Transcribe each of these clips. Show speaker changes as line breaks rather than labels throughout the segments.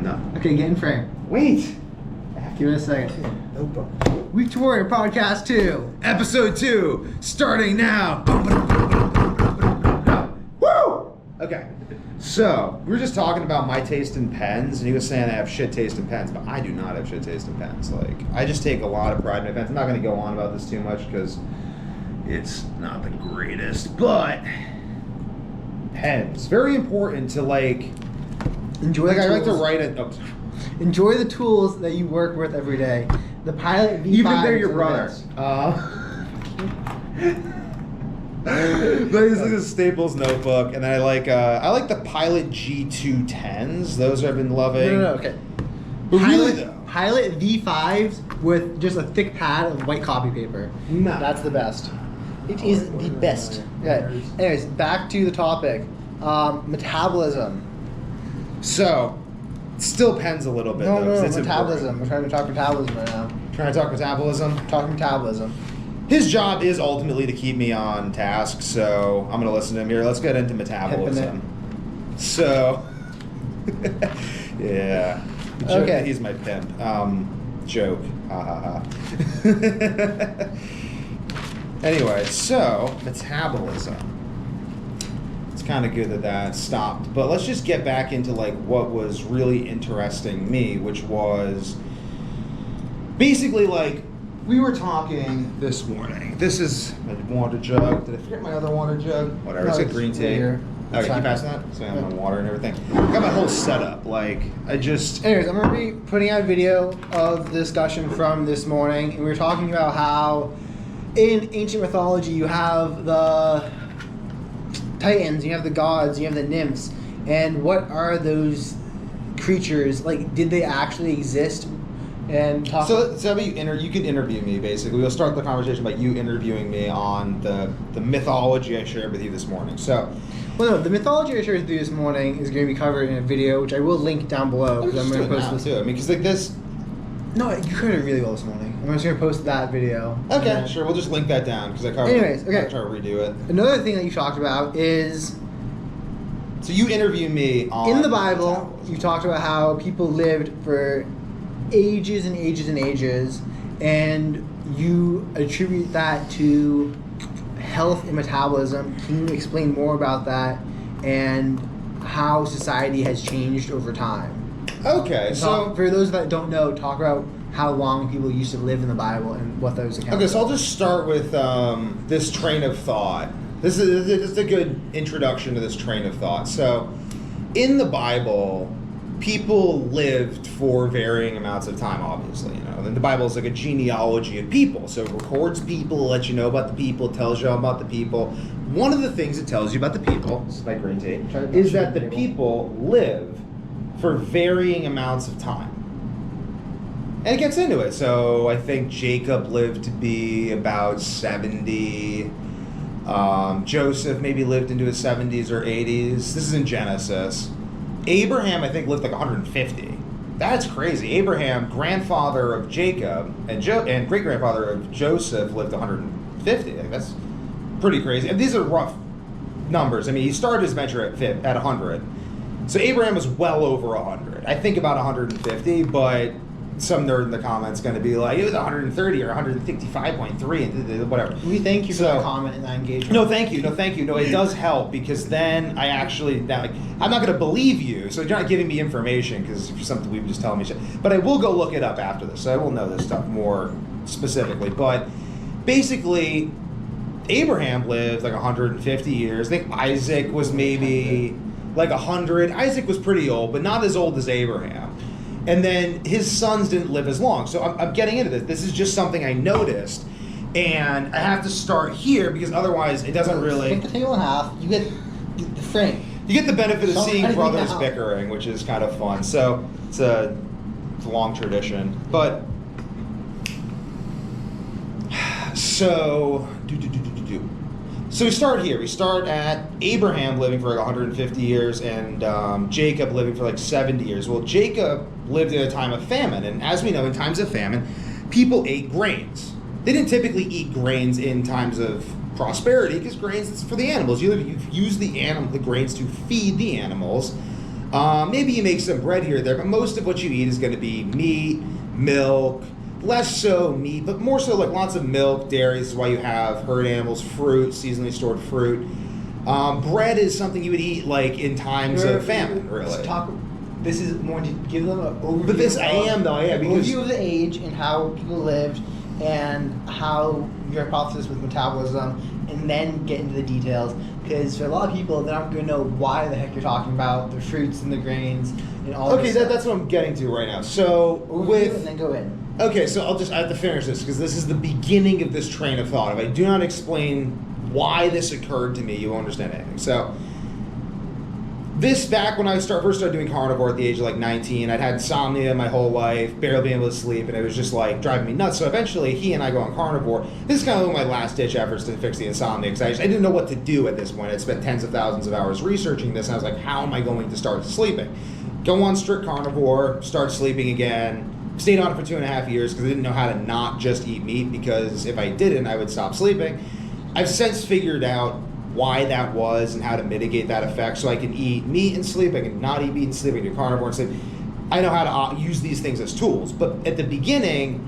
No.
Okay, get in frame.
Wait.
Give it a second.
Notebook.
Week to Warrior Podcast 2.
Episode 2, starting now. Woo! Okay. So, we were just talking about my taste in pens, and he was saying I have shit taste in pens, but I do not have shit taste in pens. Like, I just take a lot of pride in my pens. I'm not going to go on about this too much because it's not the greatest, but pens. Very important to, like,
Enjoy
like
the
I like to
tools.
write it. Oh,
Enjoy the tools that you work with every day. The Pilot V5.
even if they're your
is the
brother.
best.
But it's like a Staples notebook, and I like the Pilot G210s. Those I've been loving.
No, okay.
But really though,
Pilot V5s with just a thick pad of white copy paper.
nah.
That's the best. It is the best. Okay. Anyways, back to the topic. Metabolism.
So, still pens a little bit.
No,
though, 'cause it's
metabolism. We're trying to talk metabolism right now.
important. Trying to talk metabolism.
Talking metabolism.
His job is ultimately to keep me on task, so I'm gonna listen to him here. Let's get into metabolism. So, yeah. The joke
Okay.
that he's my pimp. Joke. Ha ha ha. Anyway, so metabolism. It's kind of good that that stopped, but let's just get back into like what was really interesting me, which was basically like we were talking this morning. This is my water jug. Did I forget my other water jug? Whatever.
No,
it's a
it's
green
right
tea.
here.
Okay,
It's
keep
fine.
passing that. So I have my water and everything. Got my whole setup. Like I just.
Anyways, I'm going to be putting out a video of the discussion from this morning, and we were talking about how in ancient mythology you have the titans, you have the gods, you have the nymphs, and what are those creatures? Like, did they actually exist? And talk.
So how about you can interview me basically. We'll start the conversation by you interviewing me on the mythology I shared with you this morning. So.
Well, no, the mythology I shared with you this morning is going to be covered in a video, which I will link down below because I'm going to post this.
Too. I mean, because like this.
No, you covered it really well this morning. I'm just going to post that video.
Okay,
And
sure. We'll just link that down because I covered.
Anyways, okay.
I'll try to redo it.
Another thing that you talked about is
So you interview me on
in the Bible.
metabolism.
You talked about how people lived for ages and ages and ages, and you attribute that to health and metabolism. Can you explain more about that and how society has changed over time?
Okay, so
For those that don't know, talk about how long people used to live in the Bible and what those accounts
okay, so
are.
I'll just start with this train of thought. This is a good introduction to this train of thought. So, in the Bible, people lived for varying amounts of time. Obviously, you know, and the Bible is like a genealogy of people. So, it records people, lets you know about the people, tells you all about the people. One of the things it tells you about the people, this is my green tea, is that the people live for varying amounts of time. And it gets into it. So I think Jacob lived to be about 70. Joseph maybe lived into his 70s or 80s. This is in Genesis. Abraham, I think, lived like 150. That's crazy. Abraham, grandfather of Jacob, and great-grandfather of Joseph, lived 150. Like, that's pretty crazy. And these are rough numbers. I mean, he started his venture at 100. So Abraham was well over 100. I think about 150, but some nerd in the comments going to be like, it was 130 or 155.3 and whatever.
We thank you for
So-
that comment and that engagement.
No, thank you. No, it does help because then I actually, I'm not going to believe you, so you're not giving me information because if you're something we just tell me shit. But I will go look it up after this, so I will know this stuff more specifically. But basically, Abraham lived like 150 years. I think Isaac was maybe like 100. Isaac was pretty old, but not as old as Abraham. And then his sons didn't live as long. So I'm getting into this. This is just something I noticed. And I have to start here because otherwise it doesn't really...
Take the table in half. You get the frame.
You get the benefit of
Don't
seeing
edit me
brothers
out.
bickering, which is kind of fun. So it's a long tradition. But... So... So we start here. We start at Abraham living for like 150 years and Jacob living for like 70 years. Well, Jacob lived in a time of famine. And as we know, in times of famine, people ate grains. They didn't typically eat grains in times of prosperity because grains is for the animals. You use the grains to feed the animals. Maybe you make some bread here or there, but most of what you eat is going to be meat, milk, less so meat, but more so like lots of milk, dairy. This is why you have herd animals, fruit, seasonally stored fruit. Bread is something you would eat like in times of famine, really.
This is more to give them an overview.
But this, I am though, yeah, because
overview of the age and how people lived and how your hypothesis with metabolism, and then get into the details. Because for a lot of people, they're not going to know why the heck you're talking about the fruits and the grains and all.
Okay, that's what I'm getting to right now. So
overview and then go in.
Okay, so I have to finish this because this is the beginning of this train of thought. If I do not explain why this occurred to me, you won't understand anything. So, this back when I first started doing carnivore at the age of like 19, I'd had insomnia my whole life, barely being able to sleep, and it was just like driving me nuts. So eventually, he and I go on carnivore. This is kind of like my last ditch efforts to fix the insomnia because I didn't know what to do at this point. I'd spent tens of thousands of hours researching this, and I was like, how am I going to start sleeping? Go on strict carnivore, start sleeping again. Stayed on it for 2.5 years because I didn't know how to not just eat meat, because if I didn't, I would stop sleeping. I've since figured out why that was and how to mitigate that effect, so I can eat meat and sleep, I can not eat meat and sleep, I can do carnivore and sleep. I know how to use these things as tools, but at the beginning,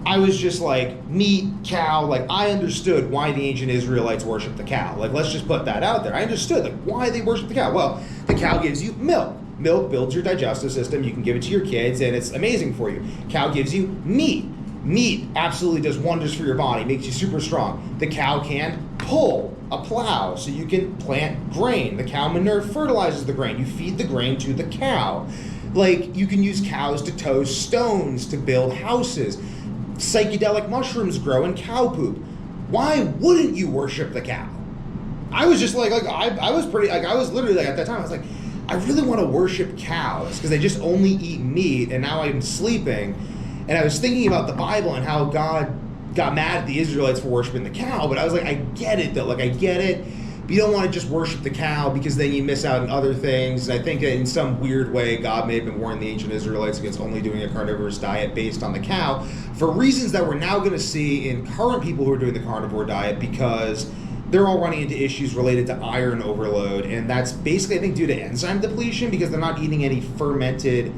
I was just like, meat, cow, like I understood why the ancient Israelites worshiped the cow. Like, let's just put that out there. I understood like why they worship the cow. Well, the cow gives you milk. Milk builds your digestive system. You can give it to your kids, and it's amazing for you. Cow gives you meat. Meat absolutely does wonders for your body, makes you super strong. The cow can pull a plow, so you can plant grain. The cow manure fertilizes the grain. You feed the grain to the cow. Like, you can use cows to toast stones, to build houses. Psychedelic mushrooms grow in cow poop. Why wouldn't you worship the cow? I was just like I was pretty, like, I was literally like, at that time, I was like, I really want to worship cows because they just only eat meat, and now I'm sleeping. And I was thinking about the Bible and how God got mad at the Israelites for worshiping the cow, but I was like, I get it though, like I get it. But you don't want to just worship the cow because then you miss out on other things. And I think that in some weird way, God may have been warning the ancient Israelites against only doing a carnivorous diet based on the cow for reasons that we're now going to see in current people who are doing the carnivore diet, because they're all running into issues related to iron overload, and that's basically, I think, due to enzyme depletion because they're not eating any fermented.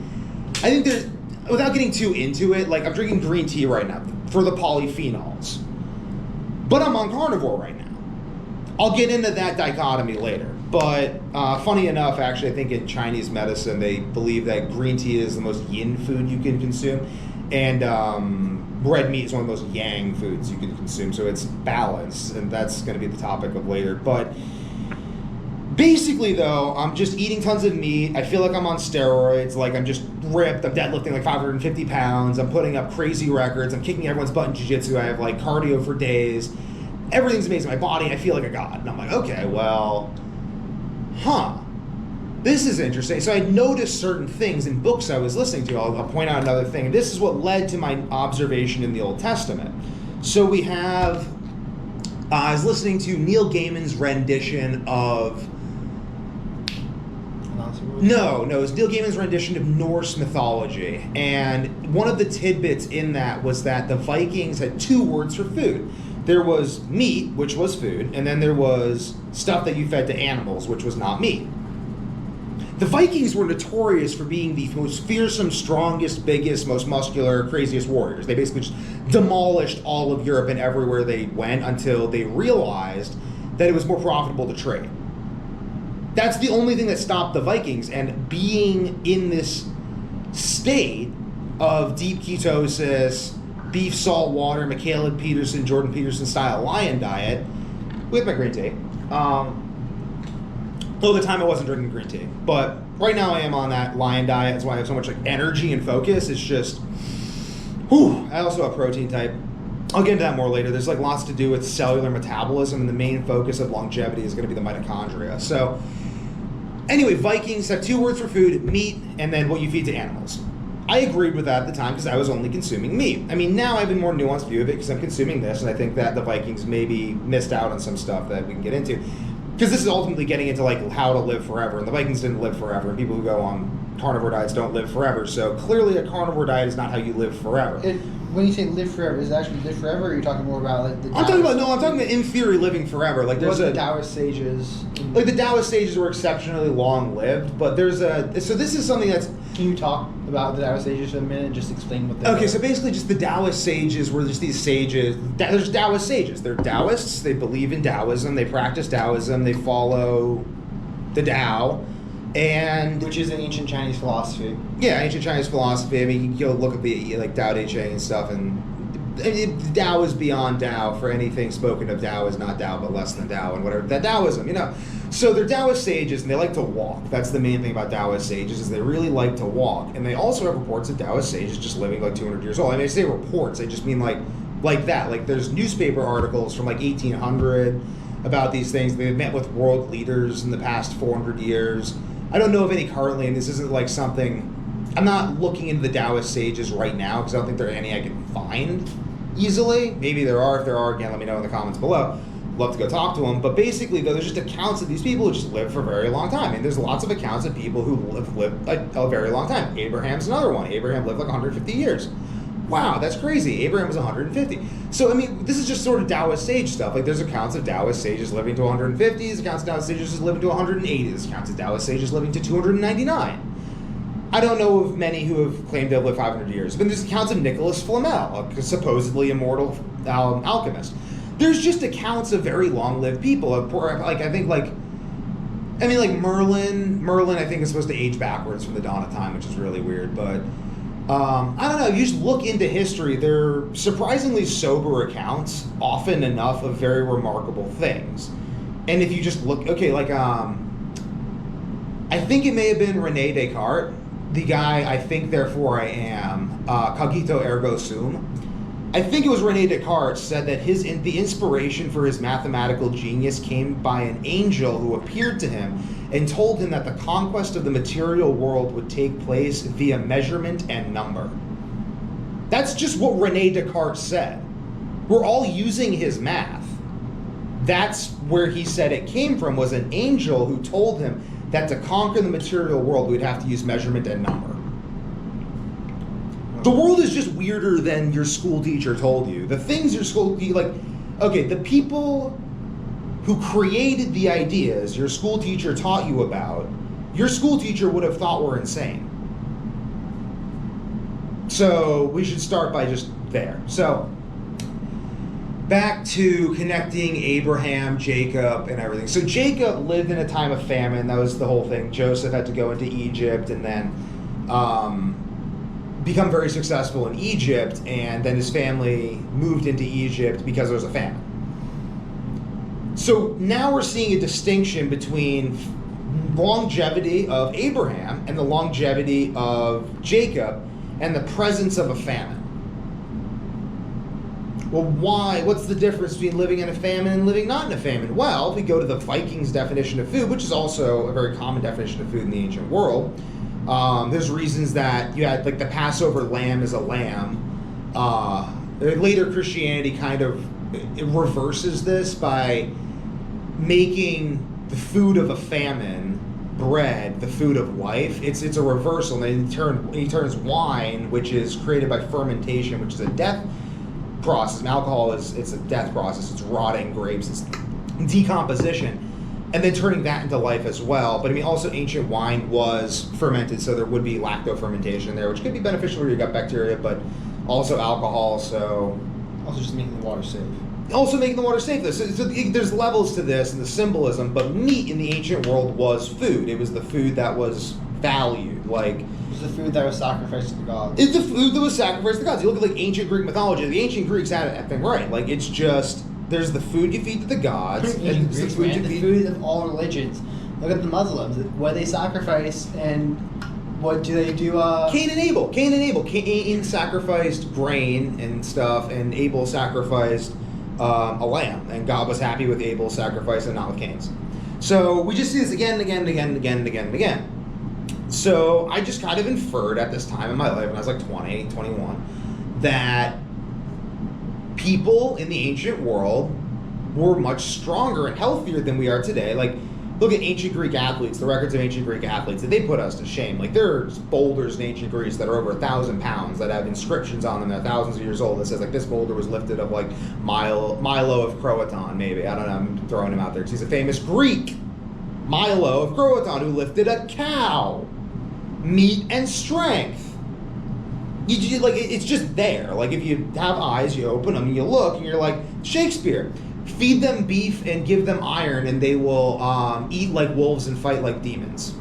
I think there's, without getting too into it, like I'm drinking green tea right now for the polyphenols, but I'm on carnivore right now. I'll get into that dichotomy later, but funny enough, actually, I think in Chinese medicine they believe that green tea is the most yin food you can consume, and red meat is one of the most yang foods you can consume, so it's balanced, and that's going to be the topic of later. But basically, though, I'm just eating tons of meat. I feel like I'm on steroids, like I'm just ripped. I'm deadlifting like 550 pounds. I'm putting up crazy records. I'm kicking everyone's butt in jiu-jitsu. I have like cardio for days. Everything's amazing. My body, I feel like a god. And I'm like, okay, well, this is interesting. So I noticed certain things in books I was listening to. I'll point out another thing. This is what led to my observation in the Old Testament. So we have, I was listening to Neil Gaiman's rendition of, no, it was Neil Gaiman's rendition of Norse mythology. And one of the tidbits in that was that the Vikings had two words for food. There was meat, which was food, and then there was stuff that you fed to animals, which was not meat. The Vikings were notorious for being the most fearsome, strongest, biggest, most muscular, craziest warriors. They basically just demolished all of Europe and everywhere they went until they realized that it was more profitable to trade. That's the only thing that stopped the Vikings, and being in this state of deep ketosis, beef, salt, water, Michaela Peterson, Jordan Peterson style lion diet with my green tea. Though the time I wasn't drinking green tea, but right now I am on that lion diet. That's why I have so much like energy and focus. It's just, I also have protein type. I'll get into that more later. There's like lots to do with cellular metabolism, and the main focus of longevity is going to be the mitochondria. So anyway, Vikings have two words for food: meat, and then what you feed to animals. I agreed with that at the time because I was only consuming meat. I mean, now I have a more nuanced view of it because I'm consuming this, and I think that the Vikings maybe missed out on some stuff that we can get into. Because this is ultimately getting into like how to live forever, and the Vikings didn't live forever. And people who go on carnivore diets don't live forever. So clearly, a carnivore diet is not how you live forever.
When you say live forever, is it actually live forever, or are you talking more about like the
I'm talking about in theory living forever. Like there's
the Taoist sages.
Like the Taoist sages were exceptionally long lived, but there's so this is something that's.
Can you talk about the Taoist sages for a minute and just explain what they
Okay,
are?
so basically just the Taoist sages were just these sages. There's Taoist sages. They're Taoists. They believe in Taoism. They practice Taoism. They follow the Tao. And
which is an ancient Chinese philosophy.
Yeah, ancient Chinese philosophy. I mean, you go look at the like Tao Te Ching and stuff, and Tao is beyond Tao. For anything spoken of Tao is not Tao, but less than Tao, and whatever that Taoism, you know. So they're Taoist sages, and they like to walk. That's the main thing about Taoist sages is they really like to walk, and they also have reports of Taoist sages just living like 200 years old. I mean, I say reports, I just mean like that. Like there's newspaper articles from like 1800 about these things. They've met with world leaders in the past 400 years. I don't know of any currently, and this isn't like something. I'm not looking into the Taoist sages right now because I don't think there are any I can find easily. Maybe there are. If there are, again, let me know in the comments below. Love to go talk to them. But basically, though, there's just accounts of these people who just live for a very long time. I mean, there's lots of accounts of people who lived like a very long time. Abraham's another one. Abraham lived like 150 years. Wow, that's crazy. Abraham was 150. So, I mean, this is just sort of Taoist sage stuff. Like, there's accounts of Taoist sages living to 150. There's accounts of Taoist sages living to 180. There's accounts of Taoist sages living to 299. I don't know of many who have claimed to have lived 500 years. But there's accounts of Nicholas Flamel, a supposedly immortal alchemist. There's just accounts of very long-lived people. Like, I think, like Merlin, I think, is supposed to age backwards from the dawn of time, which is really weird. But I don't know. You just look into history. They're surprisingly sober accounts, often enough of very remarkable things. And if you just look, okay, like I think it may have been Rene Descartes, the guy I think therefore I am, cogito ergo sum. I think it was Rene Descartes said that the inspiration for his mathematical genius came by an angel who appeared to him and told him that the conquest of the material world would take place via measurement and number. That's just what Rene Descartes said. We're all using his math. That's where he said it came from, was an angel who told him that to conquer the material world, we'd have to use measurement and number. The world is just weirder than your school teacher told you. The things your school, the people who created the ideas your school teacher taught you about, your school teacher would have thought were insane. So we should start by just there. So back to connecting Abraham, Jacob, and everything. So Jacob lived in a time of famine. That was the whole thing. Joseph had to go into Egypt and then become very successful in Egypt, and then his family moved into Egypt because there was a famine. So now we're seeing a distinction between longevity of Abraham and the longevity of Jacob and the presence of a famine. Well, why? What's the difference between living in a famine and living not in a famine? Well, if we go to the Vikings' definition of food, which is also a very common definition of food in the ancient world, there's reasons that you had, like, the Passover lamb is a lamb. Later Christianity kind of reverses this by making the food of a famine, bread, the food of life. It's a reversal. And he turns wine, which is created by fermentation, which is a death process. And alcohol it's a death process. It's rotting grapes. It's decomposition. And then turning that into life as well. But I mean, also ancient wine was fermented, so there would be lacto-fermentation there, which could be beneficial for your gut bacteria, but also alcohol, so...
Also just making the water safe.
Also making the water safe. So there's levels to this and the symbolism, but meat in the ancient world was food. It was the food that was valued, like...
It was the food that was sacrificed to the gods.
It's the food that was sacrificed to the gods. You look at, like, ancient Greek mythology, the ancient Greeks had it, I think, right. Like, it's just... There's the food you feed to the gods, and
the food of all religions. Look at the Muslims, what they sacrifice, and what do they do?
Cain and Abel. Cain sacrificed grain and stuff, and Abel sacrificed a lamb, and God was happy with Abel's sacrifice and not with Cain's. So we just see this again and again and again and again and again and again. So I just kind of inferred at this time in my life, when I was like 20, 21, that people in the ancient world were much stronger and healthier than we are today. Like, look at ancient Greek athletes, the records of ancient Greek athletes, that they put us to shame. Like, there's boulders in ancient Greece that are over 1,000 pounds that have inscriptions on them that are thousands of years old that says, like, this boulder was lifted of, like, Milo of Croton, maybe. I don't know, I'm throwing him out there because he's a famous Greek. Milo of Croton, who lifted a cow. Meat and strength. Like, it's just there. Like, if you have eyes, you open them and you look and you're like, Shakespeare. Feed them beef and give them iron and they will eat like wolves and fight like demons.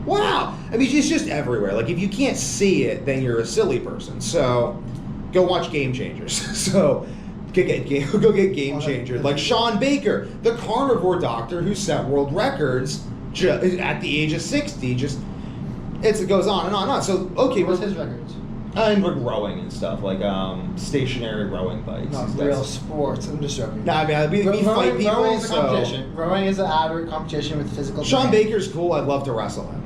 Wow. I mean, it's just everywhere. Like, if you can't see it, then you're a silly person. So go watch Game Changers. So go get Game Changers. Like Sean Baker, the carnivore doctor who set world records at the age of 60. It goes on and on and on. So, okay.
What's his records?
And like rowing and stuff, like stationary rowing bikes.
Not real sports. I'm just joking.
No, I mean, we fight people.
Rowing is a competition. Rowing is an average competition with physical.
Sean Baker's cool. I'd love to wrestle him.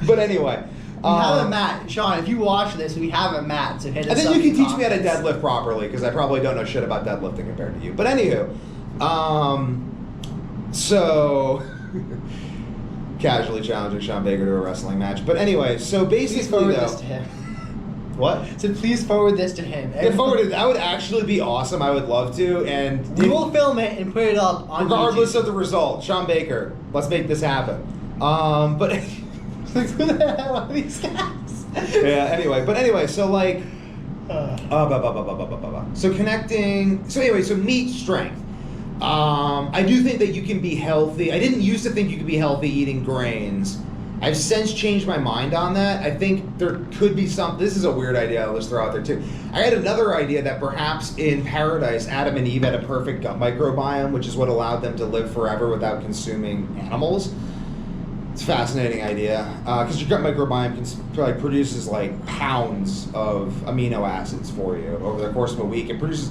But anyway,
we have a mat, Sean. If you watch this, we have a mat to hit.
And then you can teach me how to deadlift properly because I probably don't know shit about deadlifting compared to you. But anywho, so. Casually challenging Sean Baker to a wrestling match. But anyway, so basically,
please forward
though,
this to him.
What?
So please forward this to him.
Yeah, that would actually be awesome. I would love to, and
we will film it and put it up on
regardless
YouTube.
of the result. Sean Baker, let's make this happen. But
like, who the hell are these guys?
Yeah. Anyway, so like, so connecting. So anyway, so meat strength. I do think that you can be healthy. I didn't used to think you could be healthy eating grains. I've since changed my mind on that. I think there could be some. This is a weird idea. I'll just throw out there too. I had another idea that perhaps in paradise, Adam and Eve had a perfect gut microbiome, which is what allowed them to live forever without consuming animals. It's a fascinating idea because your gut microbiome produces like pounds of amino acids for you over the course of a week. It produces.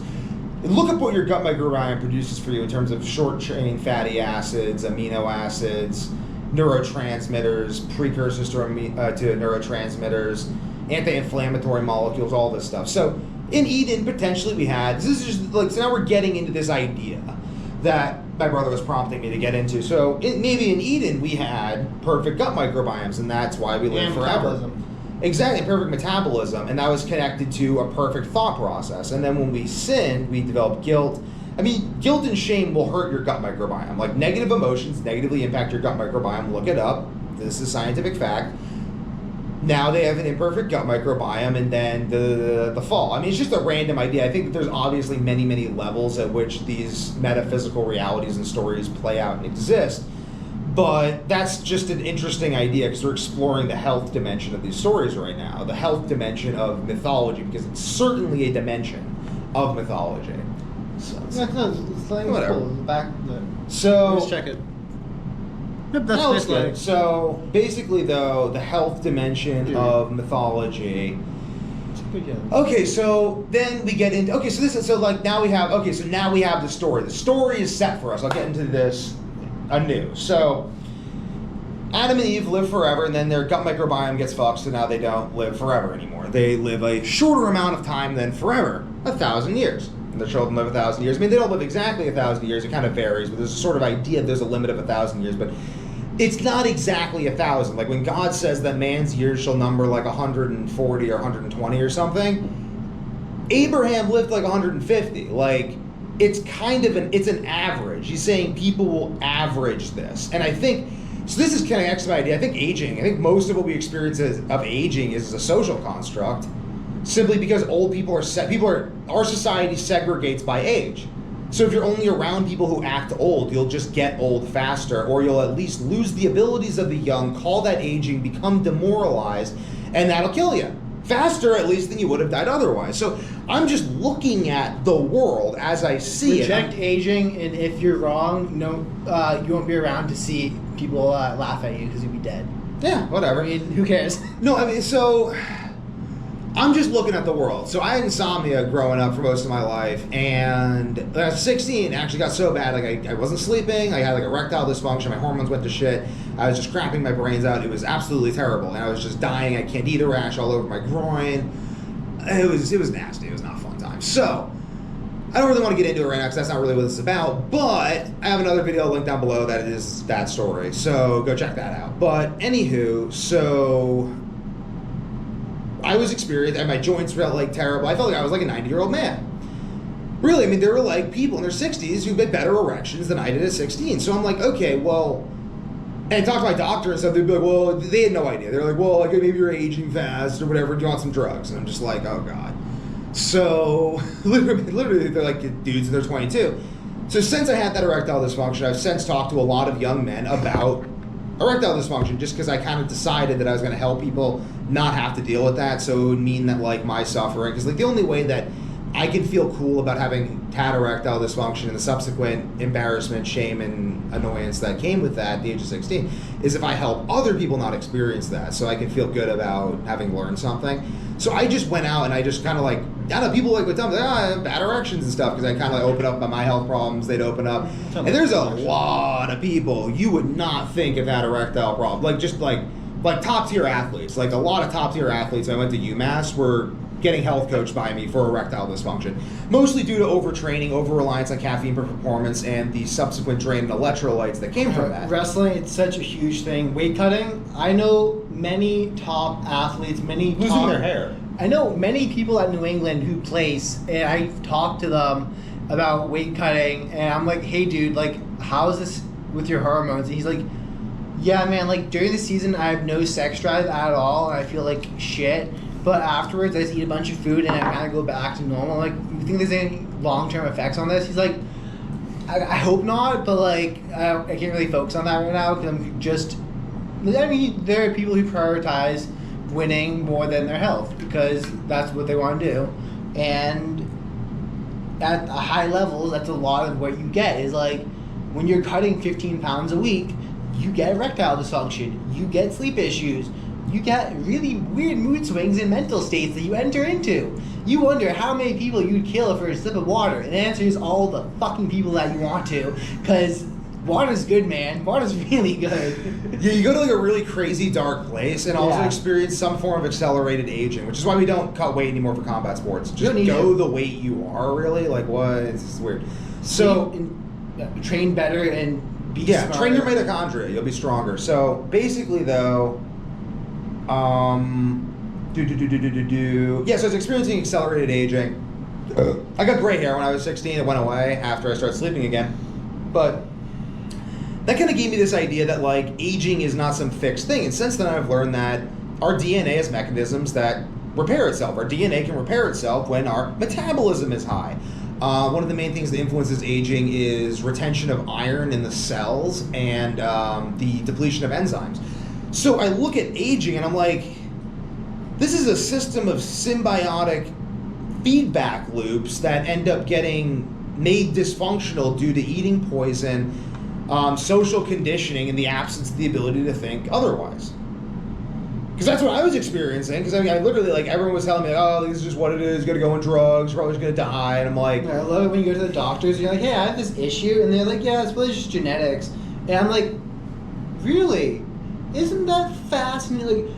Look at what your gut microbiome produces for you in terms of short-chain fatty acids, amino acids, neurotransmitters, precursors to neurotransmitters, anti-inflammatory molecules, all this stuff. So in Eden, potentially we had, this is just like, so now we're getting into this idea that my brother was prompting me to get into. So maybe in Eden we had perfect gut microbiomes, and that's why we live forever.
Metabolism.
Exactly, perfect metabolism, and that was connected to a perfect thought process. And then when we sinned, we developed guilt. I mean, guilt and shame will hurt your gut microbiome. Like, negative emotions negatively impact your gut microbiome. Look it up. This is scientific fact. Now they have an imperfect gut microbiome, and then the fall. I mean, it's just a random idea. I think that there's obviously many, many levels at which these metaphysical realities and stories play out and exist. But that's just an interesting idea because we're exploring the health dimension of these stories right now, the health dimension of mythology, because it's certainly a dimension of mythology. So,
whatever. Cool.
So
let's check it. Yep, that's
no, it's good. So basically, though, the health dimension of mythology. Okay, so then we get into now we have the story. The story is set for us. I'll get into this anew. So Adam and Eve live forever, and then their gut microbiome gets fucked, so now they don't live forever anymore. They live a shorter amount of time than forever, 1,000 years. And their children live 1,000 years. I mean, they don't live exactly 1,000 years. It kind of varies, but there's a sort of idea there's a limit of 1,000 years, but it's not exactly 1,000. Like when God says that man's years shall number like 140 or 120 or something, Abraham lived like 150. Like, it's kind of it's an average. He's saying people will average this. And I think, so this is kind of next to my idea. I think most of what we experience of aging is a social construct, simply because old people our society segregates by age. So if you're only around people who act old, you'll just get old faster, or you'll at least lose the abilities of the young, call that aging, become demoralized, and that'll kill you. Faster, at least, than you would have died otherwise. So I'm just looking at the world as I see
Reject aging, and if you're wrong, you won't be around to see people laugh at you because you'll be dead.
Yeah, whatever.
I mean, who cares?
No, I mean, so I'm just looking at the world. So I had insomnia growing up for most of my life, and when I was 16, it actually got so bad, like I wasn't sleeping, I had like erectile dysfunction, my hormones went to shit, I was just crapping my brains out, it was absolutely terrible, and I was just dying, I had candida rash all over my groin, it was nasty, it was not a fun time. So, I don't really want to get into it right now because that's not really what this is about, but I have another video linked down below that is that story, so go check that out. But anywho, so I was experienced, and my joints felt like terrible. I felt like I was like a 90-year-old man. Really, I mean, there were like people in their 60s who had better erections than I did at 16. So I'm like, okay, well, and I talked to my doctor and stuff, they'd be like, well, they had no idea. They're like, well, like maybe you're aging fast or whatever, do you want some drugs? And I'm just like, oh God. So literally they're like dudes and they're 22. So since I had that erectile dysfunction, I've since talked to a lot of young men about erectile dysfunction just because I kind of decided that I was going to help people not have to deal with that. So it would mean that like my suffering, because like the only way that I can feel cool about having had erectile dysfunction and the subsequent embarrassment, shame, and annoyance that came with that at the age of 16 is if I help other people not experience that, so I can feel good about having learned something. So I just went out and I just kind of like, I don't know, people like would tell me, I have bad erections and stuff, because I kind of like open up about my health problems, they'd open up. And there's a lot of people you would not think have had erectile problems, like just like top tier athletes, like a lot of top tier athletes. I went to UMass were getting health coached by me for erectile dysfunction, mostly due to overtraining, over-reliance on caffeine for performance, and the subsequent drain in electrolytes that came from that.
Wrestling, it's such a huge thing. Weight cutting, I know many top athletes,
losing their hair.
I know many people at New England who place, and I've talked to them about weight cutting, and I'm like, hey dude, like, how's this with your hormones? And he's like, yeah man, like during the season I have no sex drive at all, and I feel like shit. But afterwards, I just eat a bunch of food and I kind of go back to normal. Like, you think there's any long-term effects on this? He's like, I hope not, but like, I can't really focus on that right now because I'm just, I mean, there are people who prioritize winning more than their health because that's what they want to do. And at high levels, that's a lot of what you get is like, when you're cutting 15 pounds a week, you get erectile dysfunction, you get sleep issues, you get really weird mood swings and mental states that you enter into. You wonder how many people you'd kill for a sip of water. And the answer is all the fucking people that you want to. Because water's good, man. Water's really good.
Yeah, you go to like a really crazy dark place and also experience some form of accelerated aging, which is why we don't cut weight anymore for combat sports. Just go the weight you are, really. Like, what? It's weird. So
train better and be smarter.
Train your mitochondria. You'll be stronger. So basically, though, so I was experiencing accelerated aging. I got gray hair when I was 16. It went away after I started sleeping again. But that kind of gave me this idea that like aging is not some fixed thing. And since then I've learned that our DNA has mechanisms that repair itself. Our DNA can repair itself when our metabolism is high. One of the main things that influences aging is retention of iron in the cells and the depletion of enzymes. So I look at aging and I'm like, this is a system of symbiotic feedback loops that end up getting made dysfunctional due to eating poison, social conditioning, and the absence of the ability to think otherwise. Because that's what I was experiencing. Because I mean, I literally, like, everyone was telling me, oh, this is just what it is. You're going to go on drugs. You're probably just going to die. And I'm like...
I love it when you go to the doctors and you're like, hey, I have this issue. And they're like, yeah, it's really just genetics. And I'm like, really? Isn't that fascinating? Like,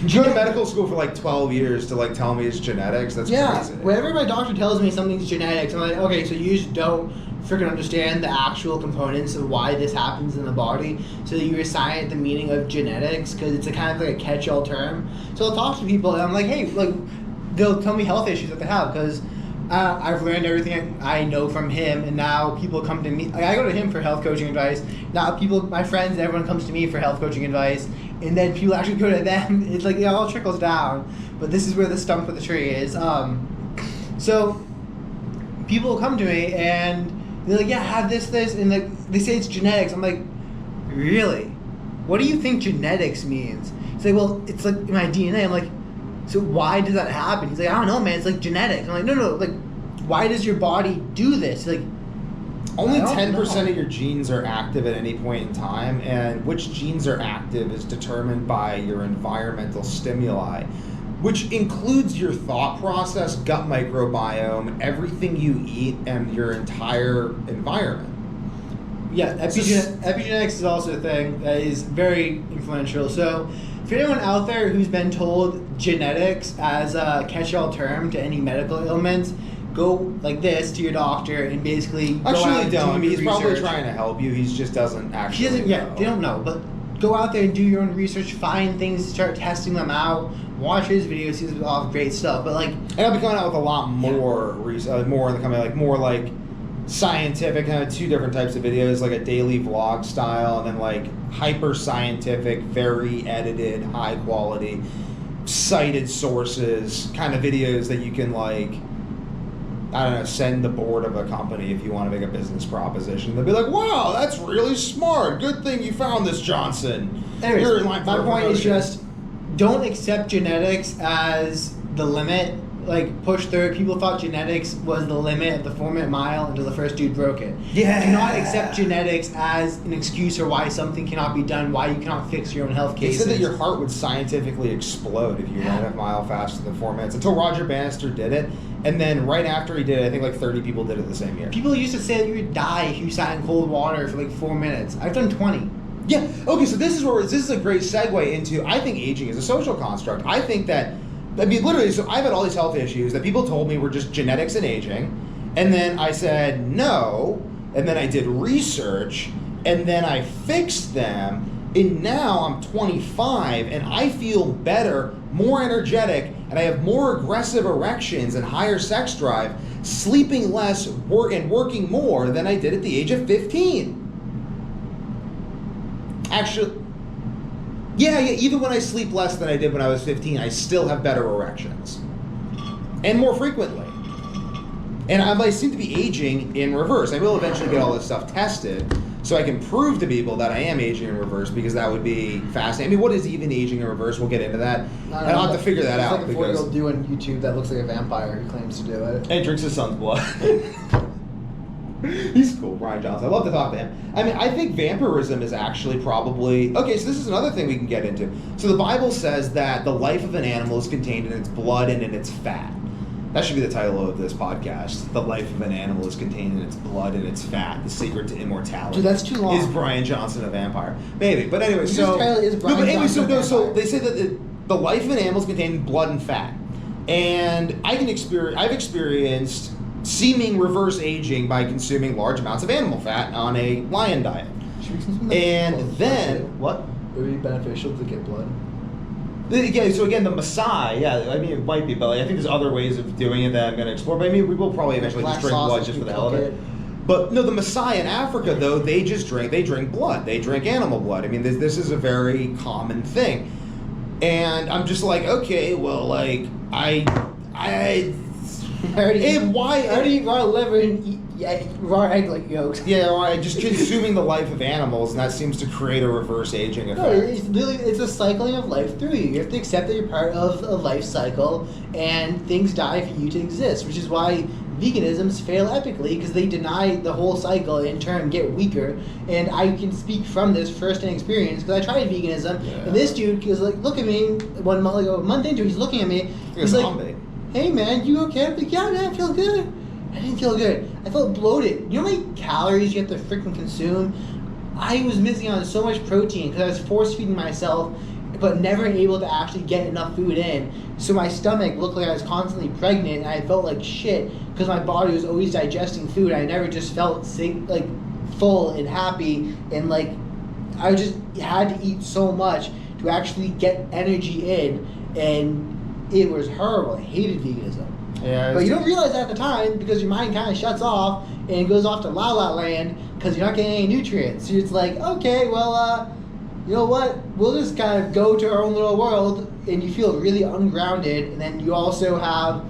you go to medical school for like 12 years to like tell me it's genetics? That's crazy.
Whenever my doctor tells me something's genetics, I'm like, okay, so you just don't freaking understand the actual components of why this happens in the body, so that you assign it the meaning of genetics, because it's a kind of like a catch-all term. So I'll talk to people and I'm like, hey, like, they'll tell me health issues that they have, because I've learned everything I know from him, and now people come to me. Like, I go to him for health coaching advice. Now people, my friends, everyone comes to me for health coaching advice, and then people actually go to them. It's like it all trickles down. But this is where the stump of the tree is. So people come to me and they're like, yeah, I have this, and like they say it's genetics. I'm like, really? What do you think genetics means? He's like, well, it's like in my DNA. I'm like, so why does that happen? He's like, I don't know, man. It's like genetics. I'm like, no. Like, why does your body do this? Like,
only 10% of your genes are active at any point in time, and which genes are active is determined by your environmental stimuli, which includes your thought process, gut microbiome, everything you eat, and your entire environment.
Yeah, epigenetics is also a thing that is very influential. So, for anyone out there who's been told genetics as a catch-all term to any medical ailments, go like this to your doctor and basically go out
Actually,
and
don't.
do
I mean, he's
your
probably
research.
trying to help you. He just doesn't
He
actually
doesn't,
know.
they don't know, but go out there and do your own research, find things, start testing them out, watch his videos, he's all great stuff. But like,
And I'll be coming out with a lot more, more in the coming, like more like scientific, kind of two different types of videos, like a daily vlog style, and then like hyper scientific, very edited, high quality, cited sources kind of videos that you can like, I don't know, send the board of a company if you want to make a business proposition. They'll be like, wow, that's really smart. Good thing you found this, Johnson.
anyways,
You're in line for
my
a
point is
promotion.
just don't accept genetics as the limit. Like, push through. People thought genetics was the limit of the 4-minute mile until the first dude broke it.
Yeah.
Do not accept genetics as an excuse for why something cannot be done, why you cannot fix your own health
They
cases.
said that your heart would scientifically explode if you ran a mile faster than 4 minutes, until Roger Bannister did it. And then right after he did it, I think like 30 people did it the same year.
People used to say that you would die if you sat in cold water for like 4 minutes. I've done 20.
Yeah. Okay. So this is a great segue into, I think aging is a social construct. I think that, I mean, literally, so I've had all these health issues that people told me were just genetics and aging, and then I said no, and then I did research, and then I fixed them, and now I'm 25 and I feel better, more energetic, and I have more aggressive erections and higher sex drive, sleeping less, and working more than I did at the age of 15. Actually, yeah, even when I sleep less than I did when I was 15, I still have better erections. And more frequently. And I seem to be aging in reverse. I will eventually get all this stuff tested so I can prove to people that I am aging in reverse, because that would be fascinating. I mean, what is even aging in reverse? We'll get into that. And I'll have to figure that out.
It's like a 4-year-old dude on YouTube that looks like a vampire who claims to do it.
And drinks his son's blood. He's cool, Brian Johnson. I love to talk to him. I mean, I think vampirism is actually probably... Okay, so this is another thing we can get into. So the Bible says that the life of an animal is contained in its blood and in its fat. That should be the title of this podcast. The life of an animal is contained in its blood and its fat. The secret to immortality.
Dude, that's too long.
Is Brian Johnson a vampire? Maybe. But anyway,
His
so...
title is Brian Johnson a
So
vampire.
they say that the life of an animal is contained in blood and fat. And I've experienced seeming reverse aging by consuming large amounts of animal fat on a lion diet.
Should we consume that?
And then... What?
Would it be beneficial to get blood?
Yeah, so again, the Maasai, yeah, I mean, it might be, but like, I think there's other ways of doing it that I'm going to explore. But I mean, we will probably eventually
Black
just drink blood
sausage,
just for the
you
hell of
cook
it.
it.
But no, the Maasai in Africa, though, they drink blood. They drink animal blood. I mean, this is a very common thing. And I'm just like, okay, well, like, I
already eat raw liver and eat raw egg like yolks.
Yeah, or just consuming the life of animals, and that seems to create a reverse aging
No,
effect.
it's a cycling of life through you. You have to accept that you're part of a life cycle, and things die for you to exist, which is why veganisms fail epically, because they deny the whole cycle and in turn get weaker. And I can speak from this first-hand experience, because I tried veganism, and this dude was like, look at me, a month into it, he's looking at me, he's like, hey man, you okay? I'm like, yeah man, I feel good. I didn't feel good. I felt bloated. You know how many calories you have to freaking consume? I was missing on so much protein because I was force feeding myself, but never able to actually get enough food in. So my stomach looked like I was constantly pregnant, and I felt like shit because my body was always digesting food. I never just felt sick, like full and happy, and like I just had to eat so much to actually get energy in, and it was horrible. I hated veganism.
Yeah,
But you don't realize that at the time because your mind kind of shuts off and goes off to La La Land because you're not getting any nutrients. So it's like, okay, well, you know what? We'll just kind of go to our own little world, and you feel really ungrounded. And then you also have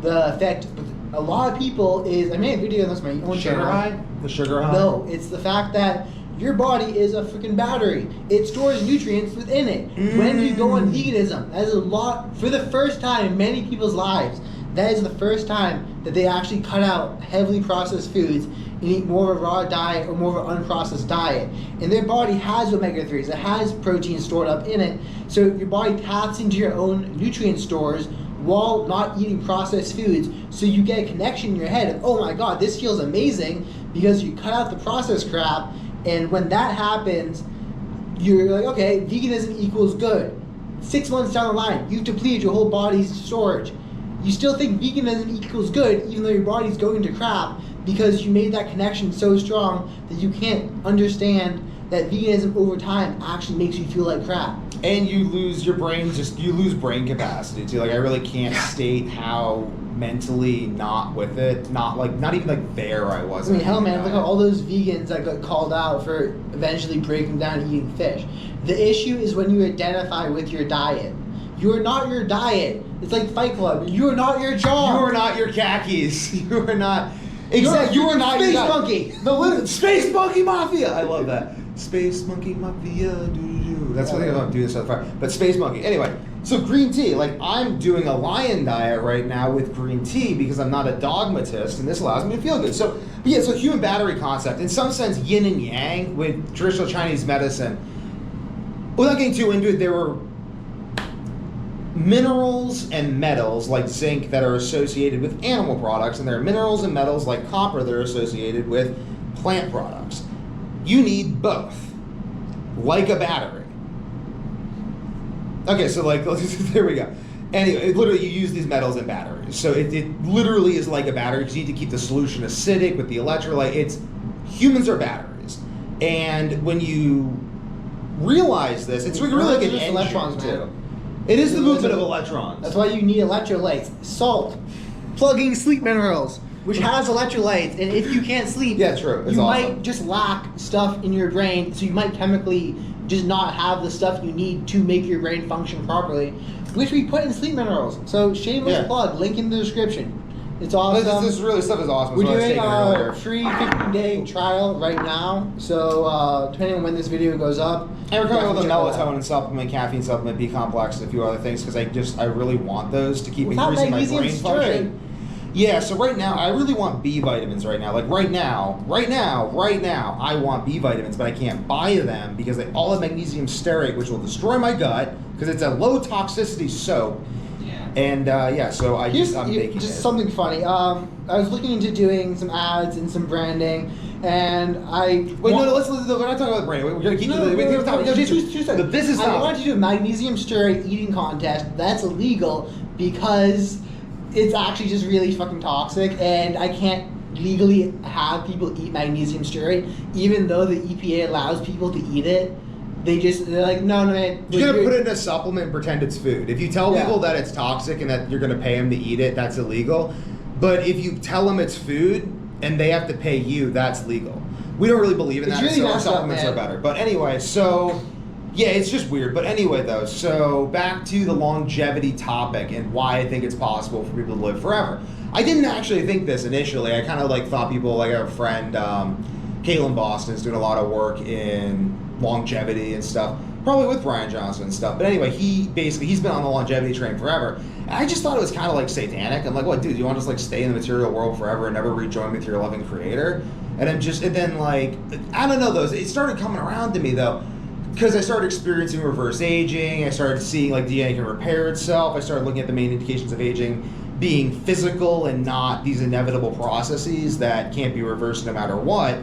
the effect with a lot of people is, I made a video on this on my own
sugar
channel.
high? The sugar high?
No, it's the fact that your body is a freaking battery. It stores nutrients within it. When you go on veganism, that is a lot, for the first time in many people's lives, that is the first time that they actually cut out heavily processed foods and eat more of a raw diet or more of an unprocessed diet. And their body has omega-3s, it has protein stored up in it, so your body taps into your own nutrient stores while not eating processed foods, so you get a connection in your head of, oh my god, this feels amazing, because you cut out the processed crap. And when that happens, you're like, okay, veganism equals good. 6 months down the line, you've depleted your whole body's storage. you still think veganism equals good, even though your body's going to crap, because you made that connection so strong that you can't understand that veganism over time actually makes you feel like crap.
And you lose your brain, you lose brain capacity too. Like I really can't state how mentally not with it, not even like there I was.
I mean, hell man, look at all those vegans that got called out for eventually breaking down and eating fish. The issue is when you identify with your diet. You are not your diet. It's like Fight Club. You are not your job.
You are not your khakis. You are not.
Exactly.
You are not
Space
your
Monkey.
The Space Monkey Mafia. I love that. Space Monkey Mafia. Doo-doo-doo. That's what I don't do this other part. But Space Monkey. Anyway, so green tea. Like I'm doing a lion diet right now with green tea because I'm not a dogmatist, and this allows me to feel good. So, but yeah, so human battery concept. In some sense, yin and yang with traditional Chinese medicine. Without getting too into it, there were minerals and metals like zinc that are associated with animal products, and there are minerals and metals like copper that are associated with plant products. You need both, like a battery. Okay, so like, there we go. Anyway, literally you use these metals in batteries. So it literally is like a battery because you need to keep the solution acidic with the electrolyte. Humans are batteries. And when you realize this, it's really like an engine
electrons,
too.
man.
It is the movement of electrons.
That's why you need electrolytes. Salt. Plugging sleep minerals, which has electrolytes. And if you can't sleep,
Yeah, true. It's
you
awesome.
might just lack stuff in your brain. So you might chemically just not have the stuff you need to make your brain function properly, which we put in sleep minerals. So shameless plug, link in the description. It's awesome.
This really stuff is awesome.
We're
It's what I was
doing
taking
a
earlier.
free 15-day trial right now. So depending on when this video goes up.
And we're coming up with a
definitely check that out.
melatonin supplement, caffeine supplement, B complex, and a few other things because I really want those to keep
Without
increasing my
magnesium
brain
stearate.
function. Yeah, so right now I really want B vitamins right now. Like right now, I want B vitamins, but I can't buy them because they all have magnesium stearate, which will destroy my gut because it's a low toxicity soap. And so I'm making
just
it.
something funny. I was looking into doing some ads and some branding, and I
Wait, no, we're not talking about the brain. We're gonna keep the topic. No,
two seconds.
The business
I
topic.
wanted to do a magnesium stearate eating contest. That's illegal because it's actually just really fucking toxic, and I can't legally have people eat magnesium stearate, even though the EPA allows people to eat it. They're like, no, man.
You're gonna put it in a supplement and pretend it's food. If you tell people that it's toxic and that you're gonna pay them to eat it, that's illegal. But if you tell them it's food and they have to pay you, that's legal. We don't really believe in that,
really
so our
messed up,
supplements
man.
are better. But anyway, so yeah, it's just weird. But anyway, though, so back to the longevity topic and why I think it's possible for people to live forever. I didn't actually think this initially. I kind of thought people, like I have a friend, Caitlin Boston, is doing a lot of work in longevity and stuff, probably with Brian Johnson and stuff. But anyway, he's been on the longevity train forever. And I just thought it was kind of like satanic. I'm like, what, dude, you want to just stay in the material world forever and never rejoin with your loving creator? And then I don't know, it started coming around to me though, because I started experiencing reverse aging. I started seeing DNA can repair itself. I started looking at the main indications of aging being physical and not these inevitable processes that can't be reversed no matter what.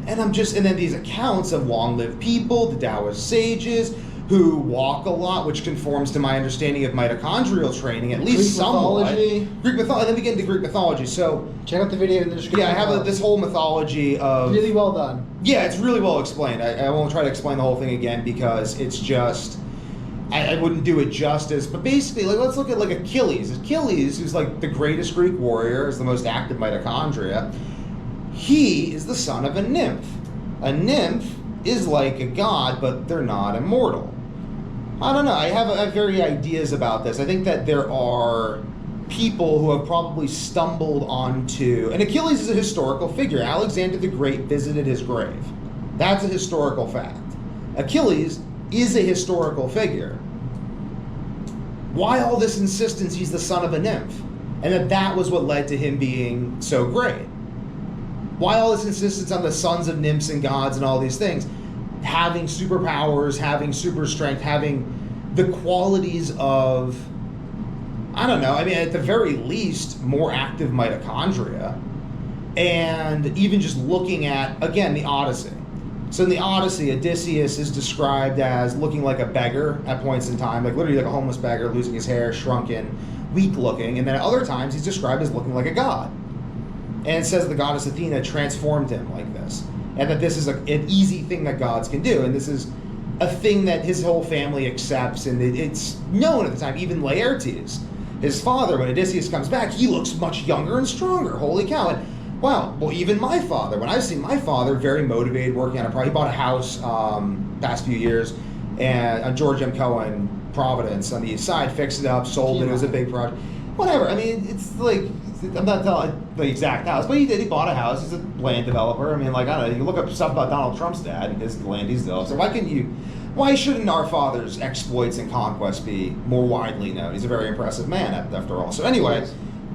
And then these accounts of long-lived people, the Taoist sages, who walk a lot, which conforms to my understanding of mitochondrial training, at least somewhat. Greek mythology. And then we get into Greek mythology. So
check out the video in the description.
yeah, I have this whole mythology of
really well done.
Yeah, it's really well explained. I won't try to explain the whole thing again because it's just I wouldn't do it justice. But basically, let's look at Achilles. Achilles, who's the greatest Greek warrior, is the most active mitochondria. He is the son of a nymph. A nymph is like a god, but they're not immortal. I don't know. I have very ideas about this. I think that there are people who have probably stumbled onto... And Achilles is a historical figure. Alexander the Great visited his grave. That's a historical fact. Achilles is a historical figure. Why all this insistence he's the son of a nymph? And that was what led to him being so great. Why all this insistence on the sons of nymphs and gods and all these things? Having superpowers, having super strength, having the qualities of, I don't know, at the very least, more active mitochondria. And even just looking at, again, the Odyssey. So in the Odyssey, Odysseus is described as looking like a beggar at points in time, literally like a homeless beggar, losing his hair, shrunken, weak looking, and then at other times he's described as looking like a god. And it says the goddess Athena transformed him like this, and that this is an easy thing that gods can do, and this is a thing that his whole family accepts, and it's known at the time. Even Laertes, his father, when Odysseus comes back, he looks much younger and stronger. Holy cow. And wow, well, even my father, when I've seen my father, very motivated, working on a project. He bought a house past few years, and on George M. Cohen, Providence, on the east side, fixed it up, sold it. It was a big project. Whatever. I mean, it's like, I'm not telling the exact house, but he did. He bought a house. He's a land developer. I mean, like, I don't know. You look up stuff about Donald Trump's dad and his land he's developed. So why shouldn't our father's exploits and conquests be more widely known? He's a very impressive man, after all. So anyway,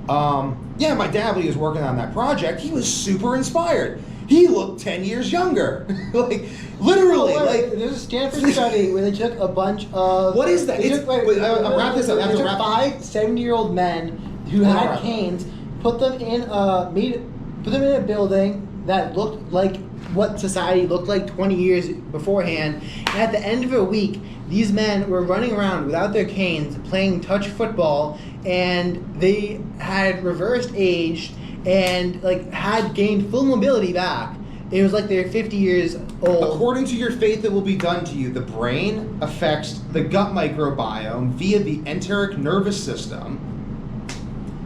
yeah, my dad, when he was working on that project, he was super inspired. He looked 10 years younger. Like, literally. Like,
there's a Stanford study where they took a bunch of...
What is that? I'll wrap this up.
They took 5 70-year-old men who had canes, put them in a building that looked like what society looked like 20 years beforehand. And at the end of a week, these men were running around without their canes, playing touch football, and they had reversed aged and like had gained full mobility back. It was like they're 50 years old.
According to your faith, it will be done to you. The brain affects the gut microbiome via the enteric nervous system.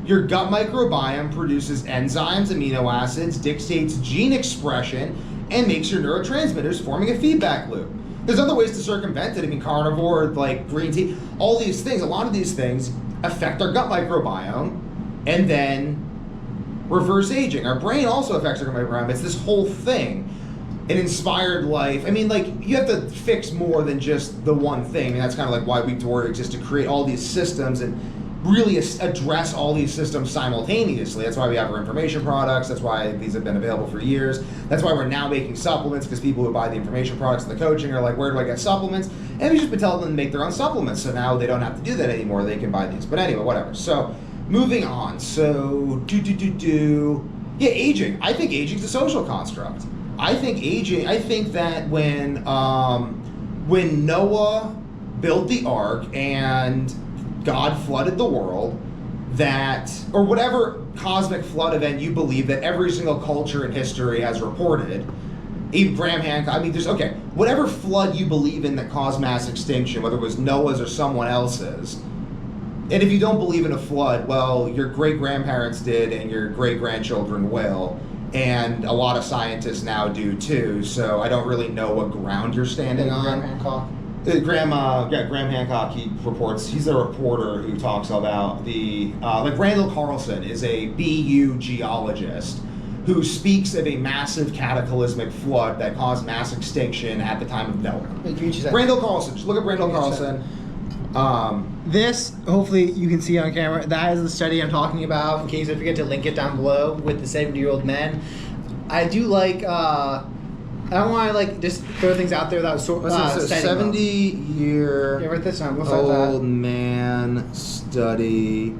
Your gut microbiome produces enzymes, amino acids, dictates gene expression, and makes your neurotransmitters, forming a feedback loop. There's other ways to circumvent it. I mean, carnivore, like green tea, all these things, a lot of these things affect our gut microbiome and then reverse aging. Our brain also affects our gut microbiome. It's this whole thing. An inspired life. I mean, like, you have to fix more than just the one thing. I mean, that's kind of like why Week to Warrior exists, to create all these systems and really address all these systems simultaneously. That's why we have our information products. That's why these have been available for years. That's why we're now making supplements, because people who buy the information products and the coaching are like, where do I get supplements? And we've just been telling them to make their own supplements. So now they don't have to do that anymore. They can buy these. But anyway, whatever. So moving on. So, yeah, aging. I think aging's a social construct. I think that when Noah built the ark and God flooded the world, that, or whatever cosmic flood event you believe that every single culture in history has reported, even Graham Hancock, I mean, whatever flood you believe in that caused mass extinction, whether it was Noah's or someone else's, and if you don't believe in a flood, well, your great-grandparents did and your great-grandchildren will, and a lot of scientists now do too, so I don't really know what ground you're standing on.
Graham Hancock.
Graham Hancock, he reports, he's a reporter who talks about like Randall Carlson is a BU geologist who speaks of a massive cataclysmic flood that caused mass extinction at the time of Noah. Randall Carlson, just look up Randall Carlson.
This, hopefully you can see on camera, that is the study I'm talking about, in case I forget to link it down below, with the 70-year-old men. I do like, I don't want to like just throw things out there without
70-year
yeah, write this down.
old man study.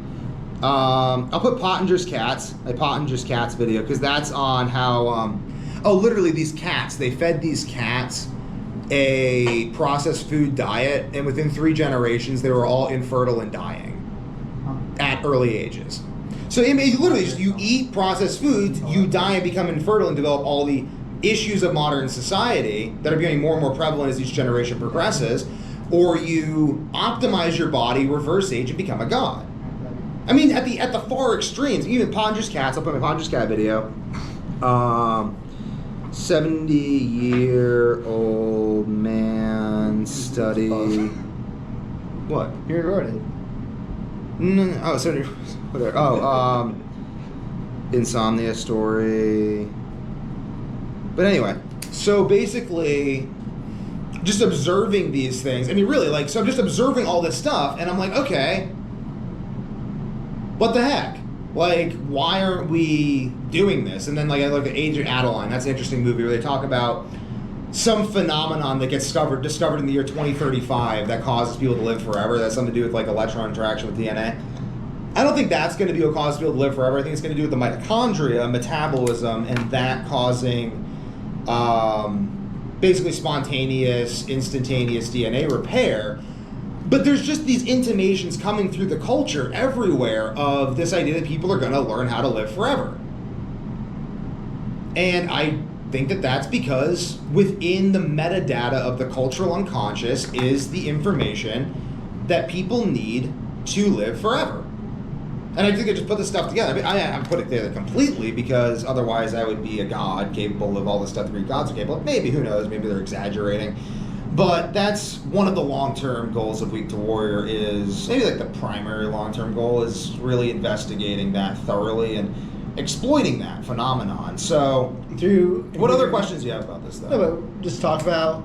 I'll put Pottinger's Cats, a Pottinger's Cats video, because that's on how, literally these cats, they fed these cats a processed food diet, and within 3 generations, they were all infertile and dying at early ages. So I mean, literally, just you eat processed foods, you die and become infertile and develop all the issues of modern society that are becoming more and more prevalent as each generation progresses, or you optimize your body, reverse age, and become a god. I mean, at the far extremes, even Pottinger's Cats, I'll put my Pottinger's Cat video, 70-year-old man study. What?
You wrote it.
No, oh, 70, whatever. Oh, Insomnia Story. But anyway, so basically, just observing these things. I mean, really, like, so I'm just observing all this stuff, and I'm like, okay, what the heck? Like, why aren't we doing this? And then, like, I look at Age of Adeline. That's an interesting movie where they talk about some phenomenon that gets discovered in the year 2035 that causes people to live forever. That's something to do with, like, electron interaction with DNA. I don't think that's going to be what causes people to live forever. I think it's going to do with the mitochondria, metabolism, and that causing basically spontaneous, instantaneous DNA repair. But there's just these intimations coming through the culture everywhere of this idea that people are going to learn how to live forever. And I think that that's because within the metadata of the cultural unconscious is the information that people need to live forever. And I think I just put this stuff together. I mean, I haven't put it together completely because otherwise I would be a god capable of all the stuff that Greek gods are capable of. Maybe, who knows, maybe they're exaggerating. But that's one of the long-term goals of Week to Warrior is, maybe like the primary long-term goal is really investigating that thoroughly and exploiting that phenomenon. So, what other questions do you have about this, though?
No, but just talk about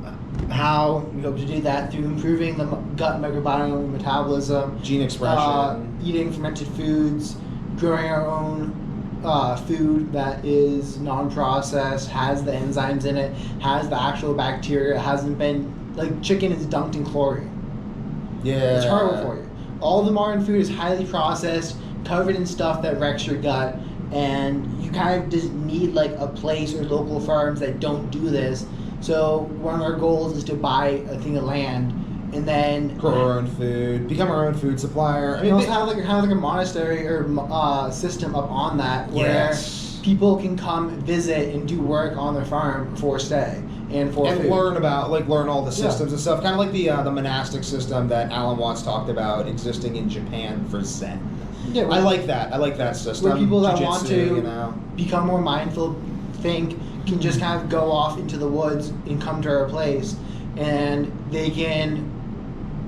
how we hope to do that through improving the gut microbiome, metabolism,
gene expression,
eating fermented foods, growing our own food that is non-processed, has the enzymes in it, has the actual bacteria, hasn't been, like chicken is dunked in chlorine.
Yeah.
It's horrible for you. All the modern food is highly processed, covered in stuff that wrecks your gut, and you kind of just need like a place or local farms that don't do this. So one of our goals is to buy a thing of land and then
grow our own food, become our own food supplier. I mean,
also have like a monastery or system up on that where people can come visit and do work on their farm for a stay and for food.
learn all the systems and stuff, kind of like the monastic system that Alan Watts talked about existing in Japan for Zen.
Yeah,
I like that. I like that system.
Where people that
Jiu-jitsu,
want to
you know,
become more mindful, think, can just kind of go off into the woods and come to our place, and they can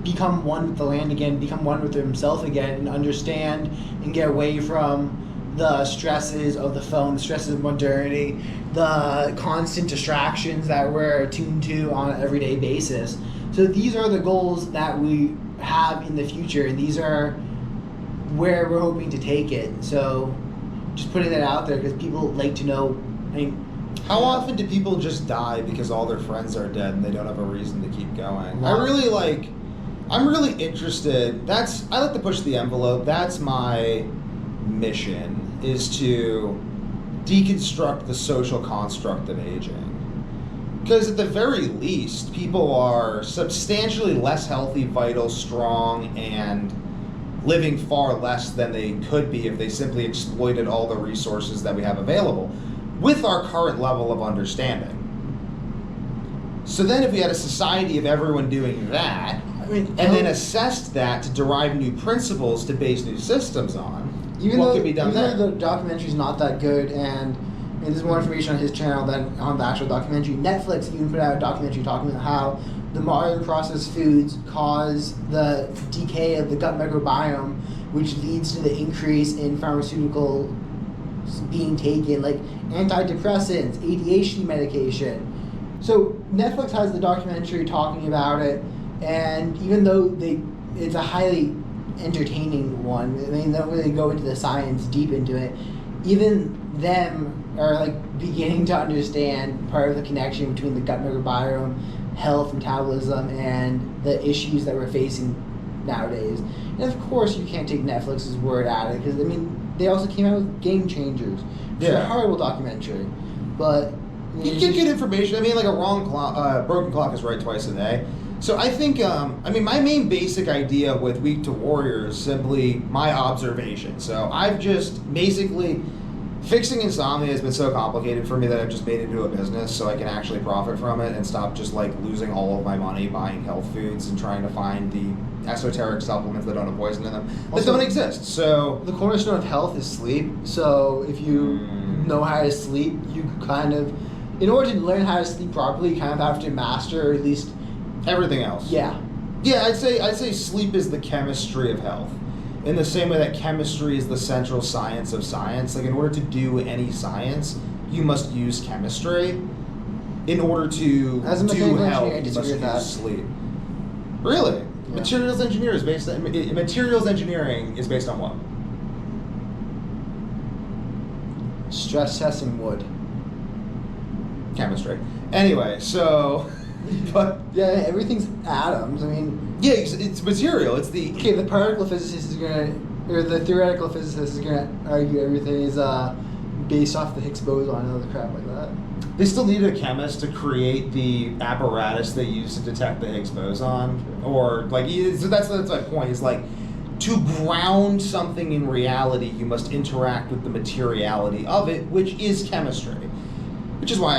become one with the land again, become one with themselves again, and understand and get away from the stresses of the phone, the stresses of modernity, the constant distractions that we're attuned to on an everyday basis. So these are the goals that we have in the future, and these are where we're hoping to take it. So just putting that out there because people like to know. I mean,
how often do people just die because all their friends are dead and they don't have a reason to keep going?
Wow.
I'm really interested. I like to push the envelope. That's my mission, is to deconstruct the social construct of aging. Because at the very least, people are substantially less healthy, vital, strong, and living far less than they could be if they simply exploited all the resources that we have available with our current level of understanding. So then if we had a society of everyone doing that, and then assessed that to derive new principles to base new systems on, what could be done there?
Even though the documentary's not that good, and there's more information on his channel than on the actual documentary, Netflix even put out a documentary talking about how the modern processed foods cause the decay of the gut microbiome, which leads to the increase in pharmaceutical being taken, like antidepressants, ADHD medication. So Netflix has the documentary talking about it, and even though it's a highly entertaining one, I mean, they don't really go into the science deep into it, even them are like beginning to understand part of the connection between the gut microbiome, health, metabolism, and the issues that we're facing nowadays. And of course you can't take Netflix's word at it, because I mean, they also came out with Game Changers, which is a horrible documentary, but
you get good information. I mean, like a broken clock is right twice a day. So I think, my main basic idea with Week to Warrior is simply my observation. So I've just basically, fixing insomnia has been so complicated for me that I've just made it into a business so I can actually profit from it and stop just like losing all of my money buying health foods and trying to find the esoteric supplements that don't have poison in them that don't exist. So
the cornerstone of health is sleep. So if you know how to sleep, you kind of, in order to learn how to sleep properly, you kind of have to master, or at least
everything else.
Yeah.
Yeah, I'd say sleep is the chemistry of health. In the same way that chemistry is the central science of science. Like, in order to do any science, you must use chemistry. In order to do health, you must use sleep. Really? Yeah. Materials engineering is based on what?
Stress testing wood.
Chemistry. Anyway, so... But
yeah, everything's atoms. I mean,
yeah, it's material. It's the
the particle physicist is gonna, or the theoretical physicist is gonna argue everything is based off the Higgs boson and other crap like that.
They still needed a chemist to create the apparatus they used to detect the Higgs boson, or like so that's my point. Is like to ground something in reality, you must interact with the materiality of it, which is chemistry. Which is why I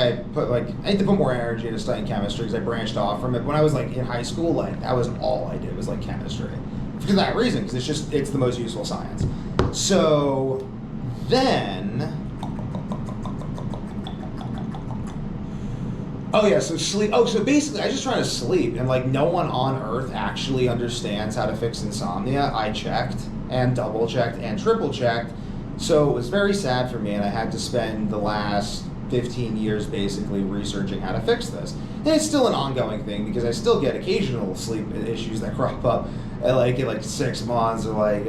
had to put more energy into studying chemistry because I branched off from it. When I was like in high school, like that was all I did was like chemistry, for that reason, because it's the most useful science. So then. Oh yeah, so sleep. Oh, so basically, I was just trying to sleep, and like no one on Earth actually understands how to fix insomnia. I checked, and double checked, and triple checked. So it was very sad for me, and I had to spend the last 15 years basically researching how to fix this. And it's still an ongoing thing because I still get occasional sleep issues that crop up at like 6 months or like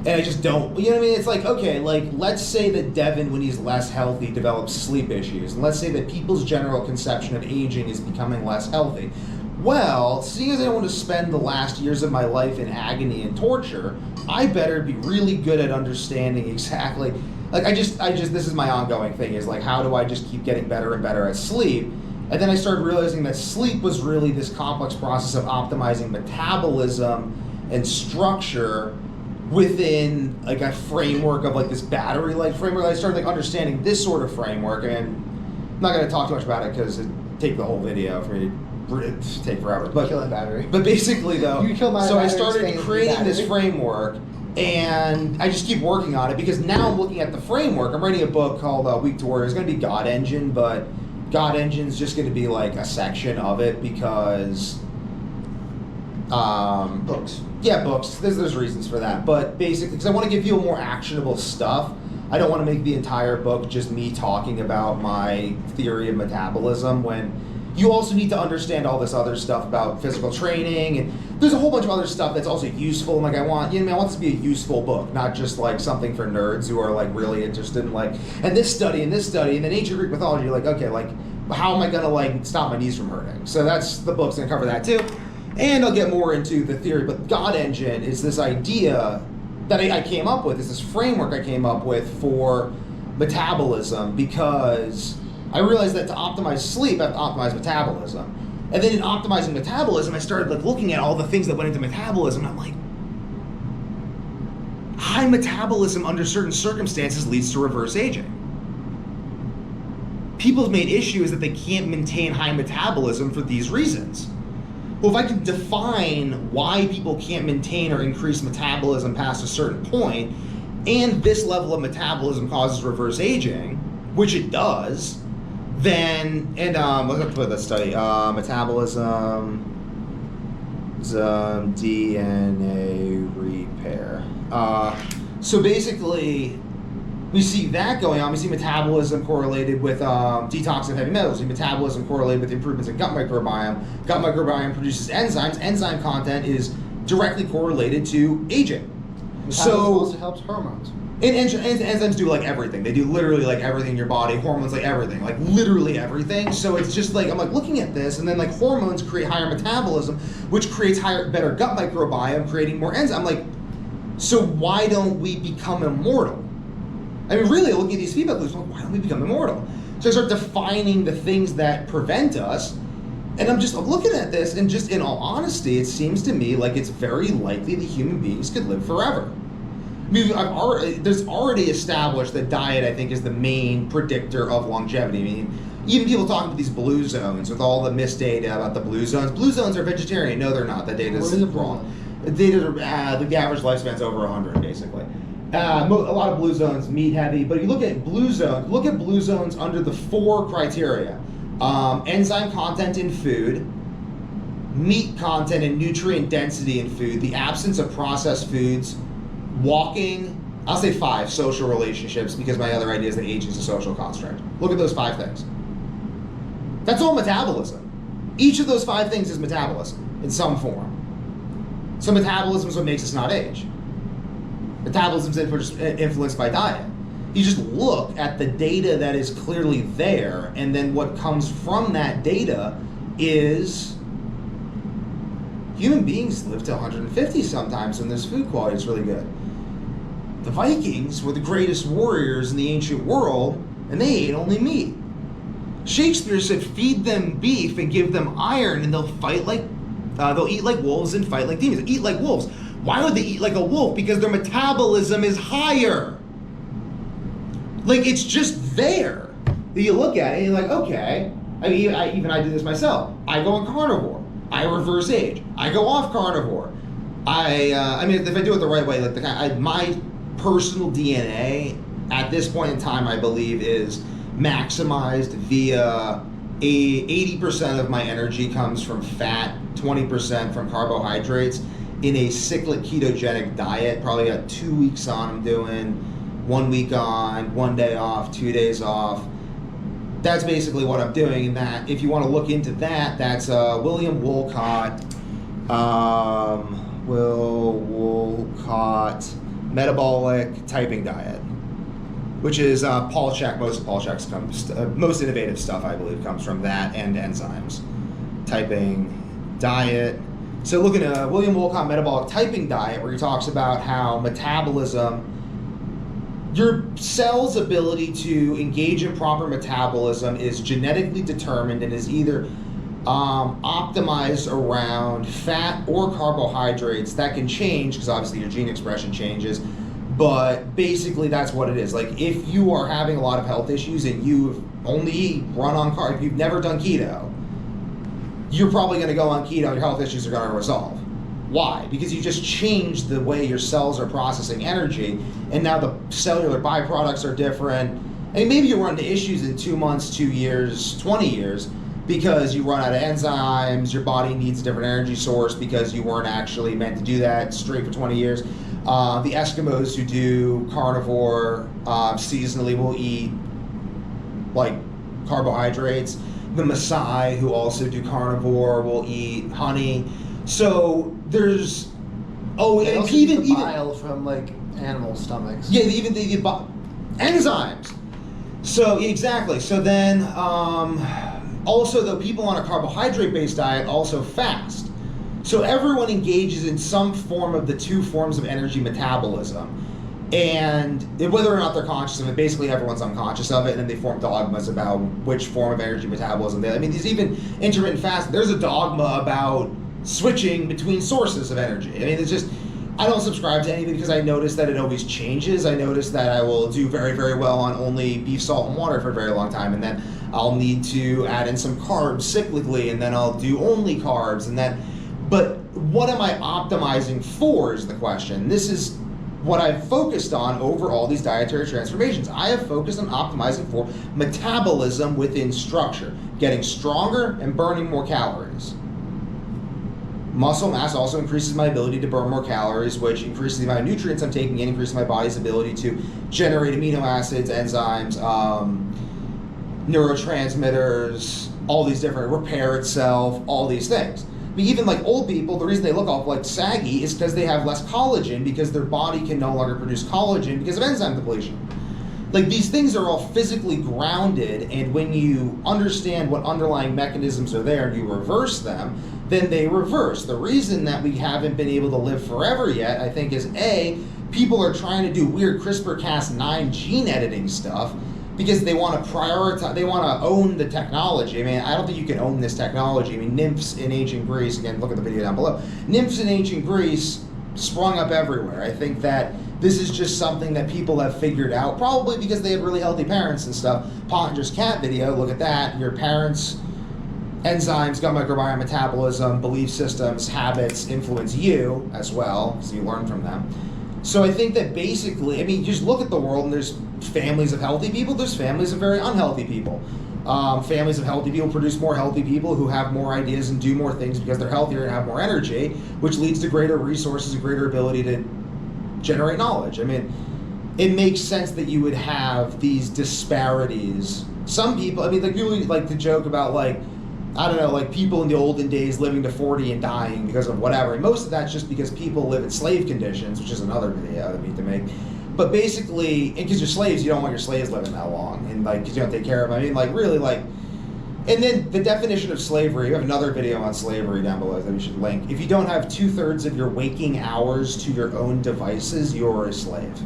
and I just don't, you know what I mean? It's like, okay, like, let's say that Devin, when he's less healthy, develops sleep issues. And let's say that people's general conception of aging is becoming less healthy. Well, seeing as I don't want to spend the last years of my life in agony and torture, I better be really good at understanding exactly, like, this is my ongoing thing, is like, how do I just keep getting better and better at sleep? And then I started realizing that sleep was really this complex process of optimizing metabolism and structure within like a framework of like this battery-like framework. I started like understanding this sort of framework, and I'm not going to talk too much about it because it'd take the whole video for me to take forever. But
kill that battery.
But basically though,
you kill my
so I
battery,
started creating this framework, and I just keep working on it because now I'm looking at the framework. I'm writing a book called Week to Warrior. It's going to be God Engine, but God Engine's just going to be like a section of it because
books.
Yeah, books. There's reasons for that, but basically, because I want to give you more actionable stuff. I don't want to make the entire book just me talking about my theory of metabolism when you also need to understand all this other stuff about physical training, and there's a whole bunch of other stuff that's also useful. And like I want this to be a useful book, not just like something for nerds who are like really interested in like and this study, and then ancient Greek mythology. You're like, okay, like how am I gonna like stop my knees from hurting? So that's the book's gonna cover that too. And I'll get more into the theory, but God Engine is this idea that I came up with, is this framework I came up with for metabolism, because I realized that to optimize sleep, I have to optimize metabolism. And then in optimizing metabolism, I started like looking at all the things that went into metabolism, and I'm like, high metabolism under certain circumstances leads to reverse aging. People's main issue is that they can't maintain high metabolism for these reasons. Well, if I can define why people can't maintain or increase metabolism past a certain point, and this level of metabolism causes reverse aging, which it does, then, and let's put that study, metabolism, DNA repair. So basically, we see that going on. We see metabolism correlated with detox of heavy metals. We see metabolism correlated with improvements in gut microbiome. Gut microbiome produces enzymes. Enzyme content is directly correlated to aging.
Metabolism also helps hormones.
And enzymes do like everything. They do literally like everything in your body. Hormones, like everything, like literally everything. So it's just like, I'm like looking at this, and then like hormones create higher metabolism, which creates better gut microbiome, creating more enzymes. I'm like, so why don't we become immortal? I mean, really, looking at these feedback loops, why don't we become immortal? So I start defining the things that prevent us, and I'm looking at this, and just in all honesty, it seems to me like it's very likely that human beings could live forever. I mean, there's already established that diet, I think, is the main predictor of longevity. I mean, even people talking about these blue zones with all the missed data about the blue zones. Blue zones are vegetarian. No, they're not. That data is wrong. The data, the average lifespan's over 100, basically. A lot of blue zones meat heavy, but if you look at blue zones under the 4 criteria: enzyme content in food, meat content and nutrient density in food, the absence of processed foods, walking. I'll say 5, social relationships, because my other idea is that aging is a social construct. Look at those 5 things. That's all metabolism. Each of those 5 things is metabolism in some form. So metabolism is what makes us not age. Metabolism is influenced by diet. You just look at the data that is clearly there, and then what comes from that data is human beings live to 150 sometimes when there's food quality is really good. The Vikings were the greatest warriors in the ancient world, and they ate only meat. Shakespeare said, feed them beef and give them iron, and they'll fight like, they'll eat like wolves and fight like demons. Eat like wolves. Why would they eat like a wolf? Because their metabolism is higher. Like, it's just there. You look at it and you're like, okay. I mean, I do this myself. I go on carnivore. I reverse age. I go off carnivore. I mean, if I do it the right way, like my personal DNA at this point in time, I believe, is maximized via 80% of my energy comes from fat, 20% from carbohydrates in a cyclic ketogenic diet. Probably got 2 weeks on, I'm doing 1 week on, 1 day off, 2 days off. That's basically what I'm doing. And that, if you want to look into that, that's William Wolcott, Wolcott Metabolic Typing Diet, which is Paul Chek. Most of Paul Chek's most innovative stuff, I believe, comes from that and enzymes. Typing diet. So looking at William Wolcott Metabolic Typing Diet, where he talks about how metabolism, your cell's ability to engage in proper metabolism is genetically determined and is either optimized around fat or carbohydrates. That can change because obviously your gene expression changes, but basically that's what it is. Like, if you are having a lot of health issues and you've only run on carb, if you've never done keto, you're probably going to go on keto and your health issues are going to resolve. Why? Because you just changed the way your cells are processing energy, and now the cellular byproducts are different. And maybe you run into issues in 2 months, 2 years, 20 years, because you run out of enzymes, your body needs a different energy source because you weren't actually meant to do that straight for 20 years. The Eskimos who do carnivore seasonally will eat like carbohydrates. The Maasai who also do carnivore will eat honey. So there's
and even bile from like animal stomachs.
Yeah, even the enzymes. So exactly. So then also the people on a carbohydrate-based diet also fast. So everyone engages in some form of the two forms of energy metabolism. And whether or not they're conscious of it, basically everyone's unconscious of it, and then they form dogmas about which form of energy metabolism I mean, there's even intermittent fast. There's a dogma about switching between sources of energy. I mean, it's just, I don't subscribe to anything because I notice that it always changes. I notice that I will do very, very well on only beef, salt, and water for a very long time, and then I'll need to add in some carbs cyclically, and then I'll do only carbs, and then, but what am I optimizing for is the question. This is what I've focused on over all these dietary transformations. I have focused on optimizing for metabolism within structure, getting stronger and burning more calories. Muscle mass also increases my ability to burn more calories, which increases the amount of nutrients I'm taking in, increases my body's ability to generate amino acids, enzymes, neurotransmitters, all these different, repair itself, all these things. I mean, even like old people, the reason they look all like saggy is because they have less collagen, because their body can no longer produce collagen because of enzyme depletion. Like, these things are all physically grounded, and when you understand what underlying mechanisms are there and you reverse them, then they reverse. The reason that we haven't been able to live forever yet, I think, is people are trying to do weird CRISPR-Cas9 gene editing stuff because they want to prioritize, they want to own the technology. I mean, I don't think you can own this technology. I mean, nymphs in ancient Greece, again, look at the video down below, nymphs in ancient Greece sprung up everywhere. I think that this is just something that people have figured out, probably because they had really healthy parents and stuff. Pottinger's cat video, look at that. Your parents' enzymes, gut microbiome, metabolism, belief systems, habits influence you as well, so you learn from them. So I think that basically, I mean, just look at the world, and there's families of healthy people, there's families of very unhealthy people. Families of healthy people produce more healthy people who have more ideas and do more things because they're healthier and have more energy, which leads to greater resources and greater ability to generate knowledge. I mean, it makes sense that you would have these disparities. Some people, I mean, like, people like to joke about, like, I don't know, like people in the olden days living to 40 and dying because of whatever. And most of that's just because people live in slave conditions, which is another video that we need to make. But basically, and because you're slaves, you don't want your slaves living that long, and like, because you don't take care of them. I mean, like, really, like, and then the definition of slavery, we have another video on slavery down below that we should link. If you don't have 2/3 of your waking hours to your own devices, you're a slave.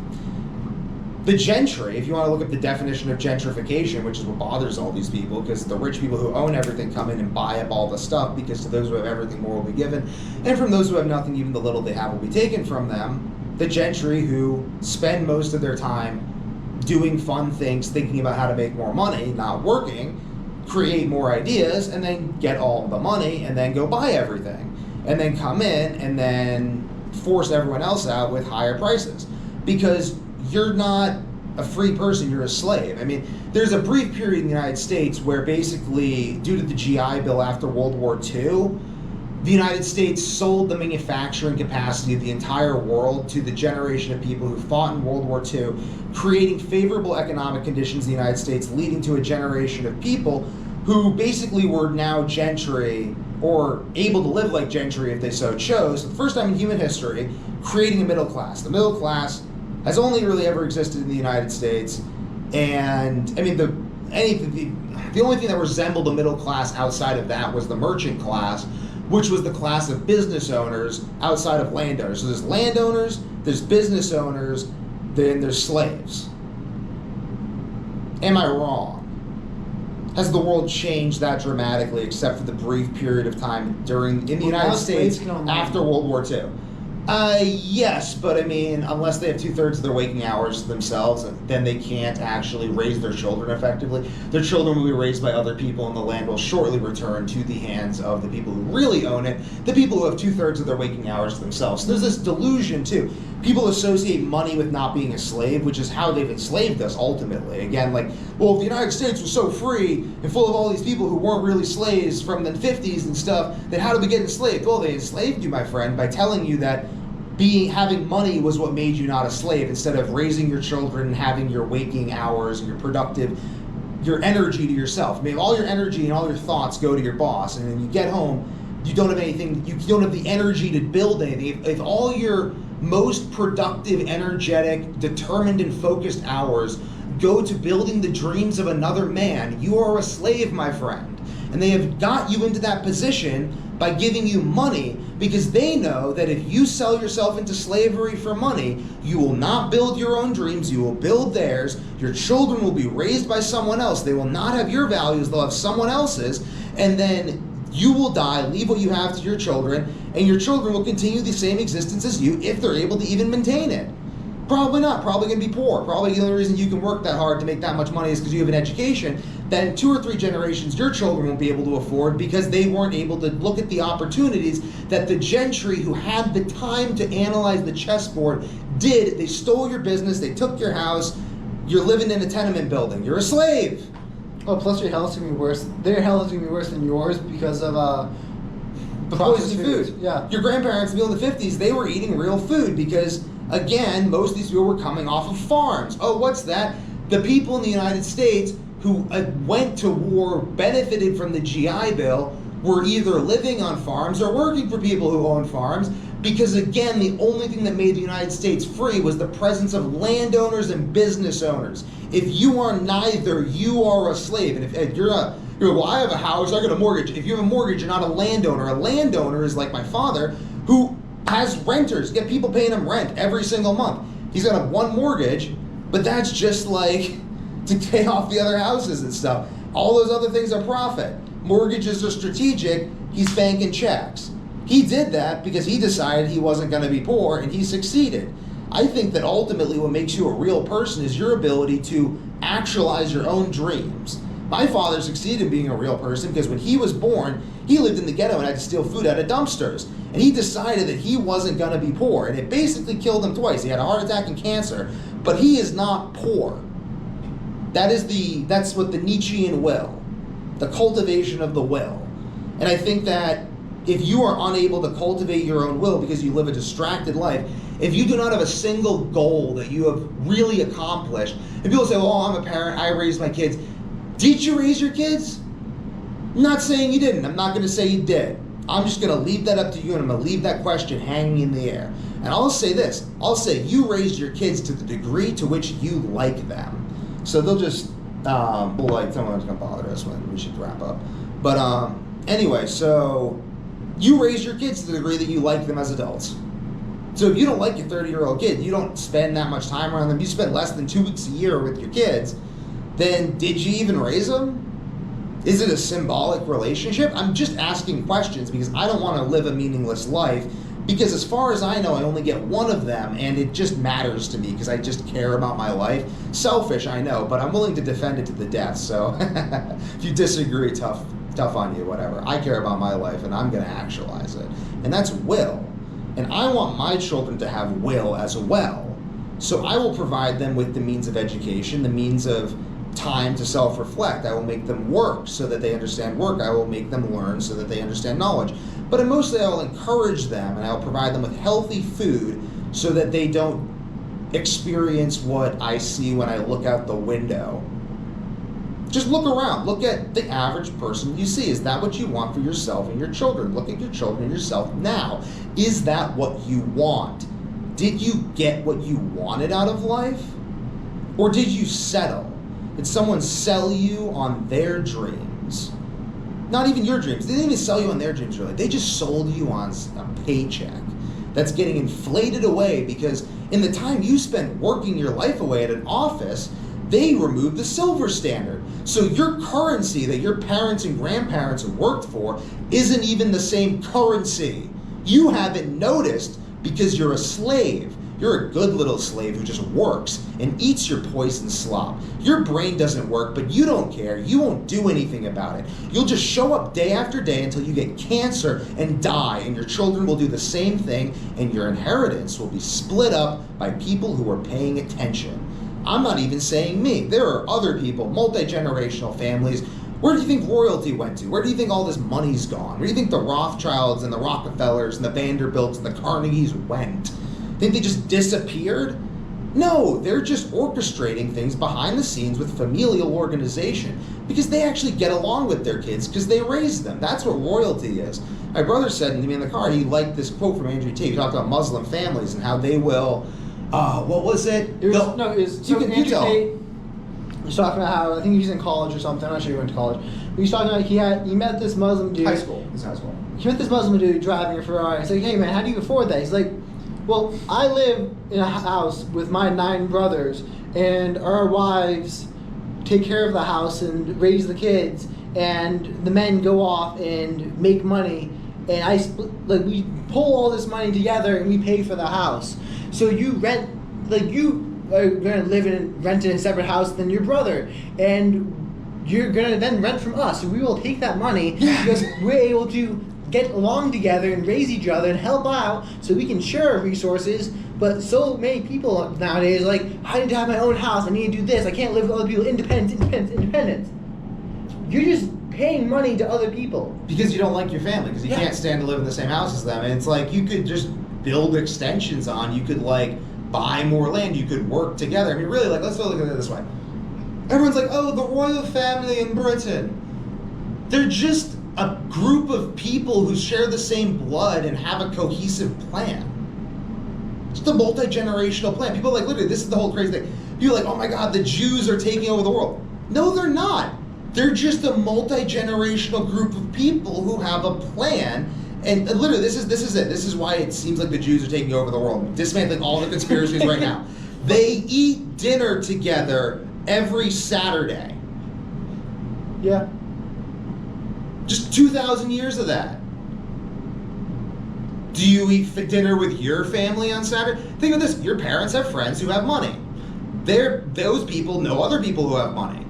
The gentry, if you want to look at the definition of gentrification, which is what bothers all these people, because the rich people who own everything come in and buy up all the stuff, because to those who have everything more will be given, and from those who have nothing, even the little they have will be taken from them. The gentry who spend most of their time doing fun things, thinking about how to make more money, not working, create more ideas, and then get all the money, and then go buy everything, and then come in and then force everyone else out with higher prices. Because you're not a free person, you're a slave. I mean, there's a brief period in the United States where basically, due to the GI Bill after World War II, the United States sold the manufacturing capacity of the entire world to the generation of people who fought in World War II, creating favorable economic conditions in the United States, leading to a generation of people who basically were now gentry, or able to live like gentry if they so chose, for the first time in human history, creating a middle class. The middle class has only really ever existed in the United States, and I mean the only thing that resembled a middle class outside of that was the merchant class, which was the class of business owners outside of landowners. So there's landowners, there's business owners, then there's slaves. Am I wrong? Has the world changed that dramatically, except for the brief period of time in the United States after World War II? Yes, but I mean, unless they have 2/3 of their waking hours to themselves, then they can't actually raise their children effectively. Their children will be raised by other people, and the land will shortly return to the hands of the people who really own it, the people who have 2/3 of their waking hours to themselves. So there's this delusion, too. People associate money with not being a slave, which is how they've enslaved us, ultimately. Again, like, well, if the United States was so free and full of all these people who weren't really slaves from the 50s and stuff, then how did we get enslaved? Well, they enslaved you, my friend, by telling you that having money was what made you not a slave, instead of raising your children and having your waking hours and your energy to yourself. I mean, all your energy and all your thoughts go to your boss, and then you get home, you don't have anything, you don't have the energy to build anything. If all your most productive, energetic, determined, and focused hours go to building the dreams of another man, you are a slave, my friend. And they have got you into that position by giving you money, because they know that if you sell yourself into slavery for money, you will not build your own dreams, you will build theirs, your children will be raised by someone else, they will not have your values, they'll have someone else's, and then you will die, leave what you have to your children, and your children will continue the same existence as you if they're able to even maintain it. Probably not. Probably going to be poor. Probably the only reason you can work that hard to make that much money is because you have an education that in 2 or 3 generations your children won't be able to afford, because they weren't able to look at the opportunities that the gentry who had the time to analyze the chessboard did. They stole your business. They took your house. You're living in a tenement building. You're a slave.
Oh, plus your health's going to be worse. Their health is going to be worse than yours because of
the poisoned food.
Yeah.
Your grandparents in the 50s, they were eating real food because, again, most of these people were coming off of farms. Oh, what's that? The people in the United States who went to war, benefited from the GI Bill, were either living on farms or working for people who own farms, because, again, the only thing that made the United States free was the presence of landowners and business owners. If you are neither, you are a slave. And if you're well, I have a house, I got a mortgage. If you have a mortgage, you're not a landowner. A landowner is like my father, who has renters, get people paying him rent every single month. He's got one mortgage, but that's just like to pay off the other houses and stuff. All those other things are profit. Mortgages are strategic. He's banking checks. He did that because he decided he wasn't going to be poor, and he succeeded. I think that ultimately what makes you a real person is your ability to actualize your own dreams. My father succeeded in being a real person because when he was born, he lived in the ghetto and had to steal food out of dumpsters. And he decided that he wasn't going to be poor, and it basically killed him twice. He had a heart attack and cancer, but he is not poor. That's what the Nietzschean will, the cultivation of the will. And I think that if you are unable to cultivate your own will because you live a distracted life, if you do not have a single goal that you have really accomplished, and people say, well, I'm a parent, I raised my kids. Did you raise your kids? I'm not saying you didn't. I'm not going to say you did. I'm just going to leave that up to you, and I'm going to leave that question hanging in the air. And I'll say this. I'll say you raised your kids to the degree to which you like them. So they'll just, someone's going to bother us when we should wrap up. But anyway, so you raised your kids to the degree that you like them as adults.
So if you don't like your 30-year-old kid, you don't spend that much time around them, you spend less than 2 weeks a year with your kids, then did you even raise them? Is it a symbolic relationship? I'm just asking questions because I don't want to live a meaningless life, because as far as I know, I only get one of them, and it just matters to me because I just care about my life. Selfish, I know, but I'm willing to defend it to the death. So if you disagree, tough on you, whatever. I care about my life, and I'm going to actualize it. And that's will. And I want my children to have will as well. So I will provide them with the means of education, the means of time to self-reflect. I will make them work so that they understand work. I will make them learn so that they understand knowledge. But mostly I will encourage them, and I will provide them with healthy food so that they don't experience what I see when I look out the window. Just look around. Look at the average person you see. Is that what you want for yourself and your children? Look at your children and yourself now. Is that what you want? Did you get what you wanted out of life? Or did you settle? Did someone sell you on their dreams? Not even your dreams. They didn't even sell you on their dreams, really. They just sold you on a paycheck that's getting inflated away because in the time you spent working your life away at an office, they removed the silver standard. So your currency that your parents and grandparents have worked for isn't even the same currency. You haven't noticed because you're a slave. You're a good little slave who just works and eats your poison slop. Your brain doesn't work, but you don't care. You won't do anything about it. You'll just show up day after day until you get cancer and die, and your children will do the same thing, and your inheritance will be split up by people who are paying attention. I'm not even saying me. There are other people, multi-generational families. Where do you think royalty went to? Where do you think all this money's gone? Where do you think the Rothschilds and the Rockefellers and the Vanderbilts and the Carnegies went? Think they just disappeared? No, they're just orchestrating things behind the scenes with familial organization because they actually get along with their kids because they raised them. That's what royalty is. My brother said to me in the car, he liked this quote from Andrew Tate. He talked about Muslim families and how they will, what was it?
Andrew Tate was talking about how, I think he was in college or something, I'm not sure he went to college. But he was talking about he met this Muslim dude.
High school. It's high school.
He met this Muslim dude driving a Ferrari. He's like, hey man, how do you afford that? He's like, well, I live in a house with my 9 brothers, and our wives take care of the house and raise the kids, and the men go off and make money, and we pull all this money together and we pay for the house. So you rent, you are gonna rent in a separate house than your brother, and you're gonna then rent from us. So we will take that money because we're able to get along together and raise each other and help out so we can share resources. But so many people nowadays are like, I need to have my own house, I need to do this, I can't live with other people, independent. You're just paying money to other people.
Because you don't like your family, because you can't stand to live in the same house as them. And it's like, you could just build extensions on, you could buy more land, you could work together. I mean really, let's look at it this way. Everyone's like, oh, the royal family in Britain. They're just a group of people who share the same blood and have a cohesive plan. It's the multi-generational plan. People are like, literally, this is the whole crazy thing. People are like, oh my God, the Jews are taking over the world. No, they're not. They're just a multi-generational group of people who have a plan. And literally, this is it. This is why it seems like the Jews are taking over the world. Dismantling all the conspiracies right now. They eat dinner together every Saturday.
Yeah.
Just 2,000 years of that. Do you eat dinner with your family on Saturday? Think of this. Your parents have friends who have money. Those people know other people who have money.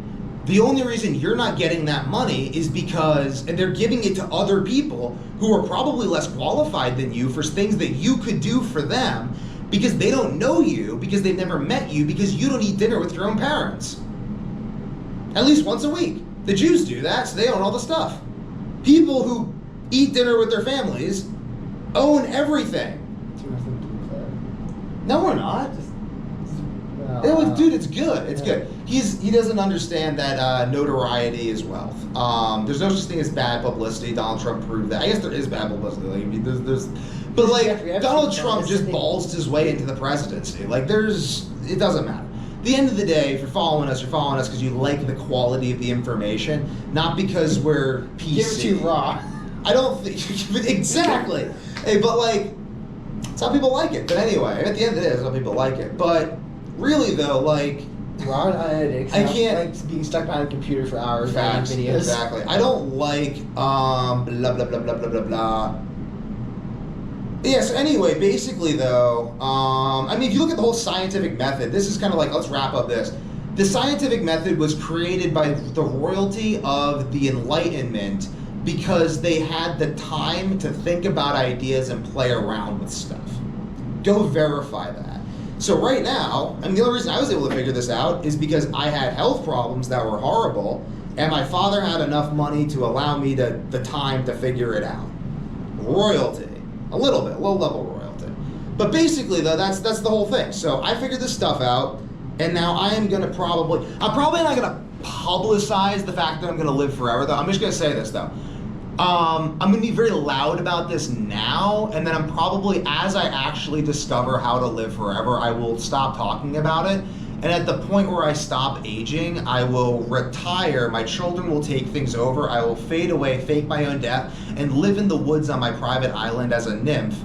The only reason you're not getting that money is because, and they're giving it to other people who are probably less qualified than you for things that you could do for them because they don't know you, because they've never met you, because you don't eat dinner with your own parents. At least once a week. The Jews do that, so they own all the stuff. People who eat dinner with their families own everything. No, we're not. Dude, it's good. It's good. He doesn't understand that notoriety is wealth. There's no such thing as bad publicity. Donald Trump proved that. I guess there is bad publicity. But Donald Trump just ballsed his way into the presidency. It doesn't matter. At the end of the day, if you're following us because you like the quality of the information, not because we're PC.
Give it to you raw.
I don't think exactly. Hey, but It's how people like it. But anyway, at the end of the day, it's how people like it. But really, though, like,
Ron analytics.
I can't
like being stuck behind a computer for hours
facts,
making videos.
exactly. I don't like blah blah blah blah blah blah blah. Yeah, so anyway, basically though, I mean, if you look at the whole scientific method, this is kind of like, let's wrap up this. The scientific method was created by the royalty of the Enlightenment because they had the time to think about ideas and play around with stuff. Go verify that. So right now, I mean, the only reason I was able to figure this out is because I had health problems that were horrible, and my father had enough money to allow me the time to figure it out. Royalty. A little bit, low-level royalty. But basically, though, that's the whole thing. So I figured this stuff out, and now I am going to I'm probably not going to publicize the fact that I'm going to live forever, though. I'm just going to say this, though. I'm going to be very loud about this now, and then I'm probably, as I actually discover how to live forever, I will stop talking about it. And at the point where I stop aging, I will retire, my children will take things over, I will fade away, fake my own death, and live in the woods on my private island as a nymph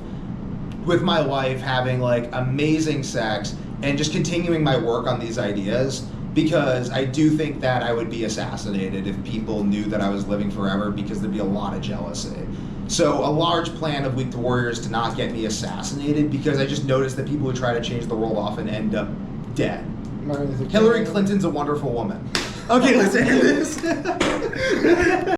with my wife, having like amazing sex, and just continuing my work on these ideas. Because I do think that I would be assassinated if people knew that I was living forever, because there'd be a lot of jealousy. So a large plan of Week to Warriors to not get me assassinated, because I just noticed that people who try to change the world often end up dead. Hillary Clinton's a wonderful woman. Okay, let's end this.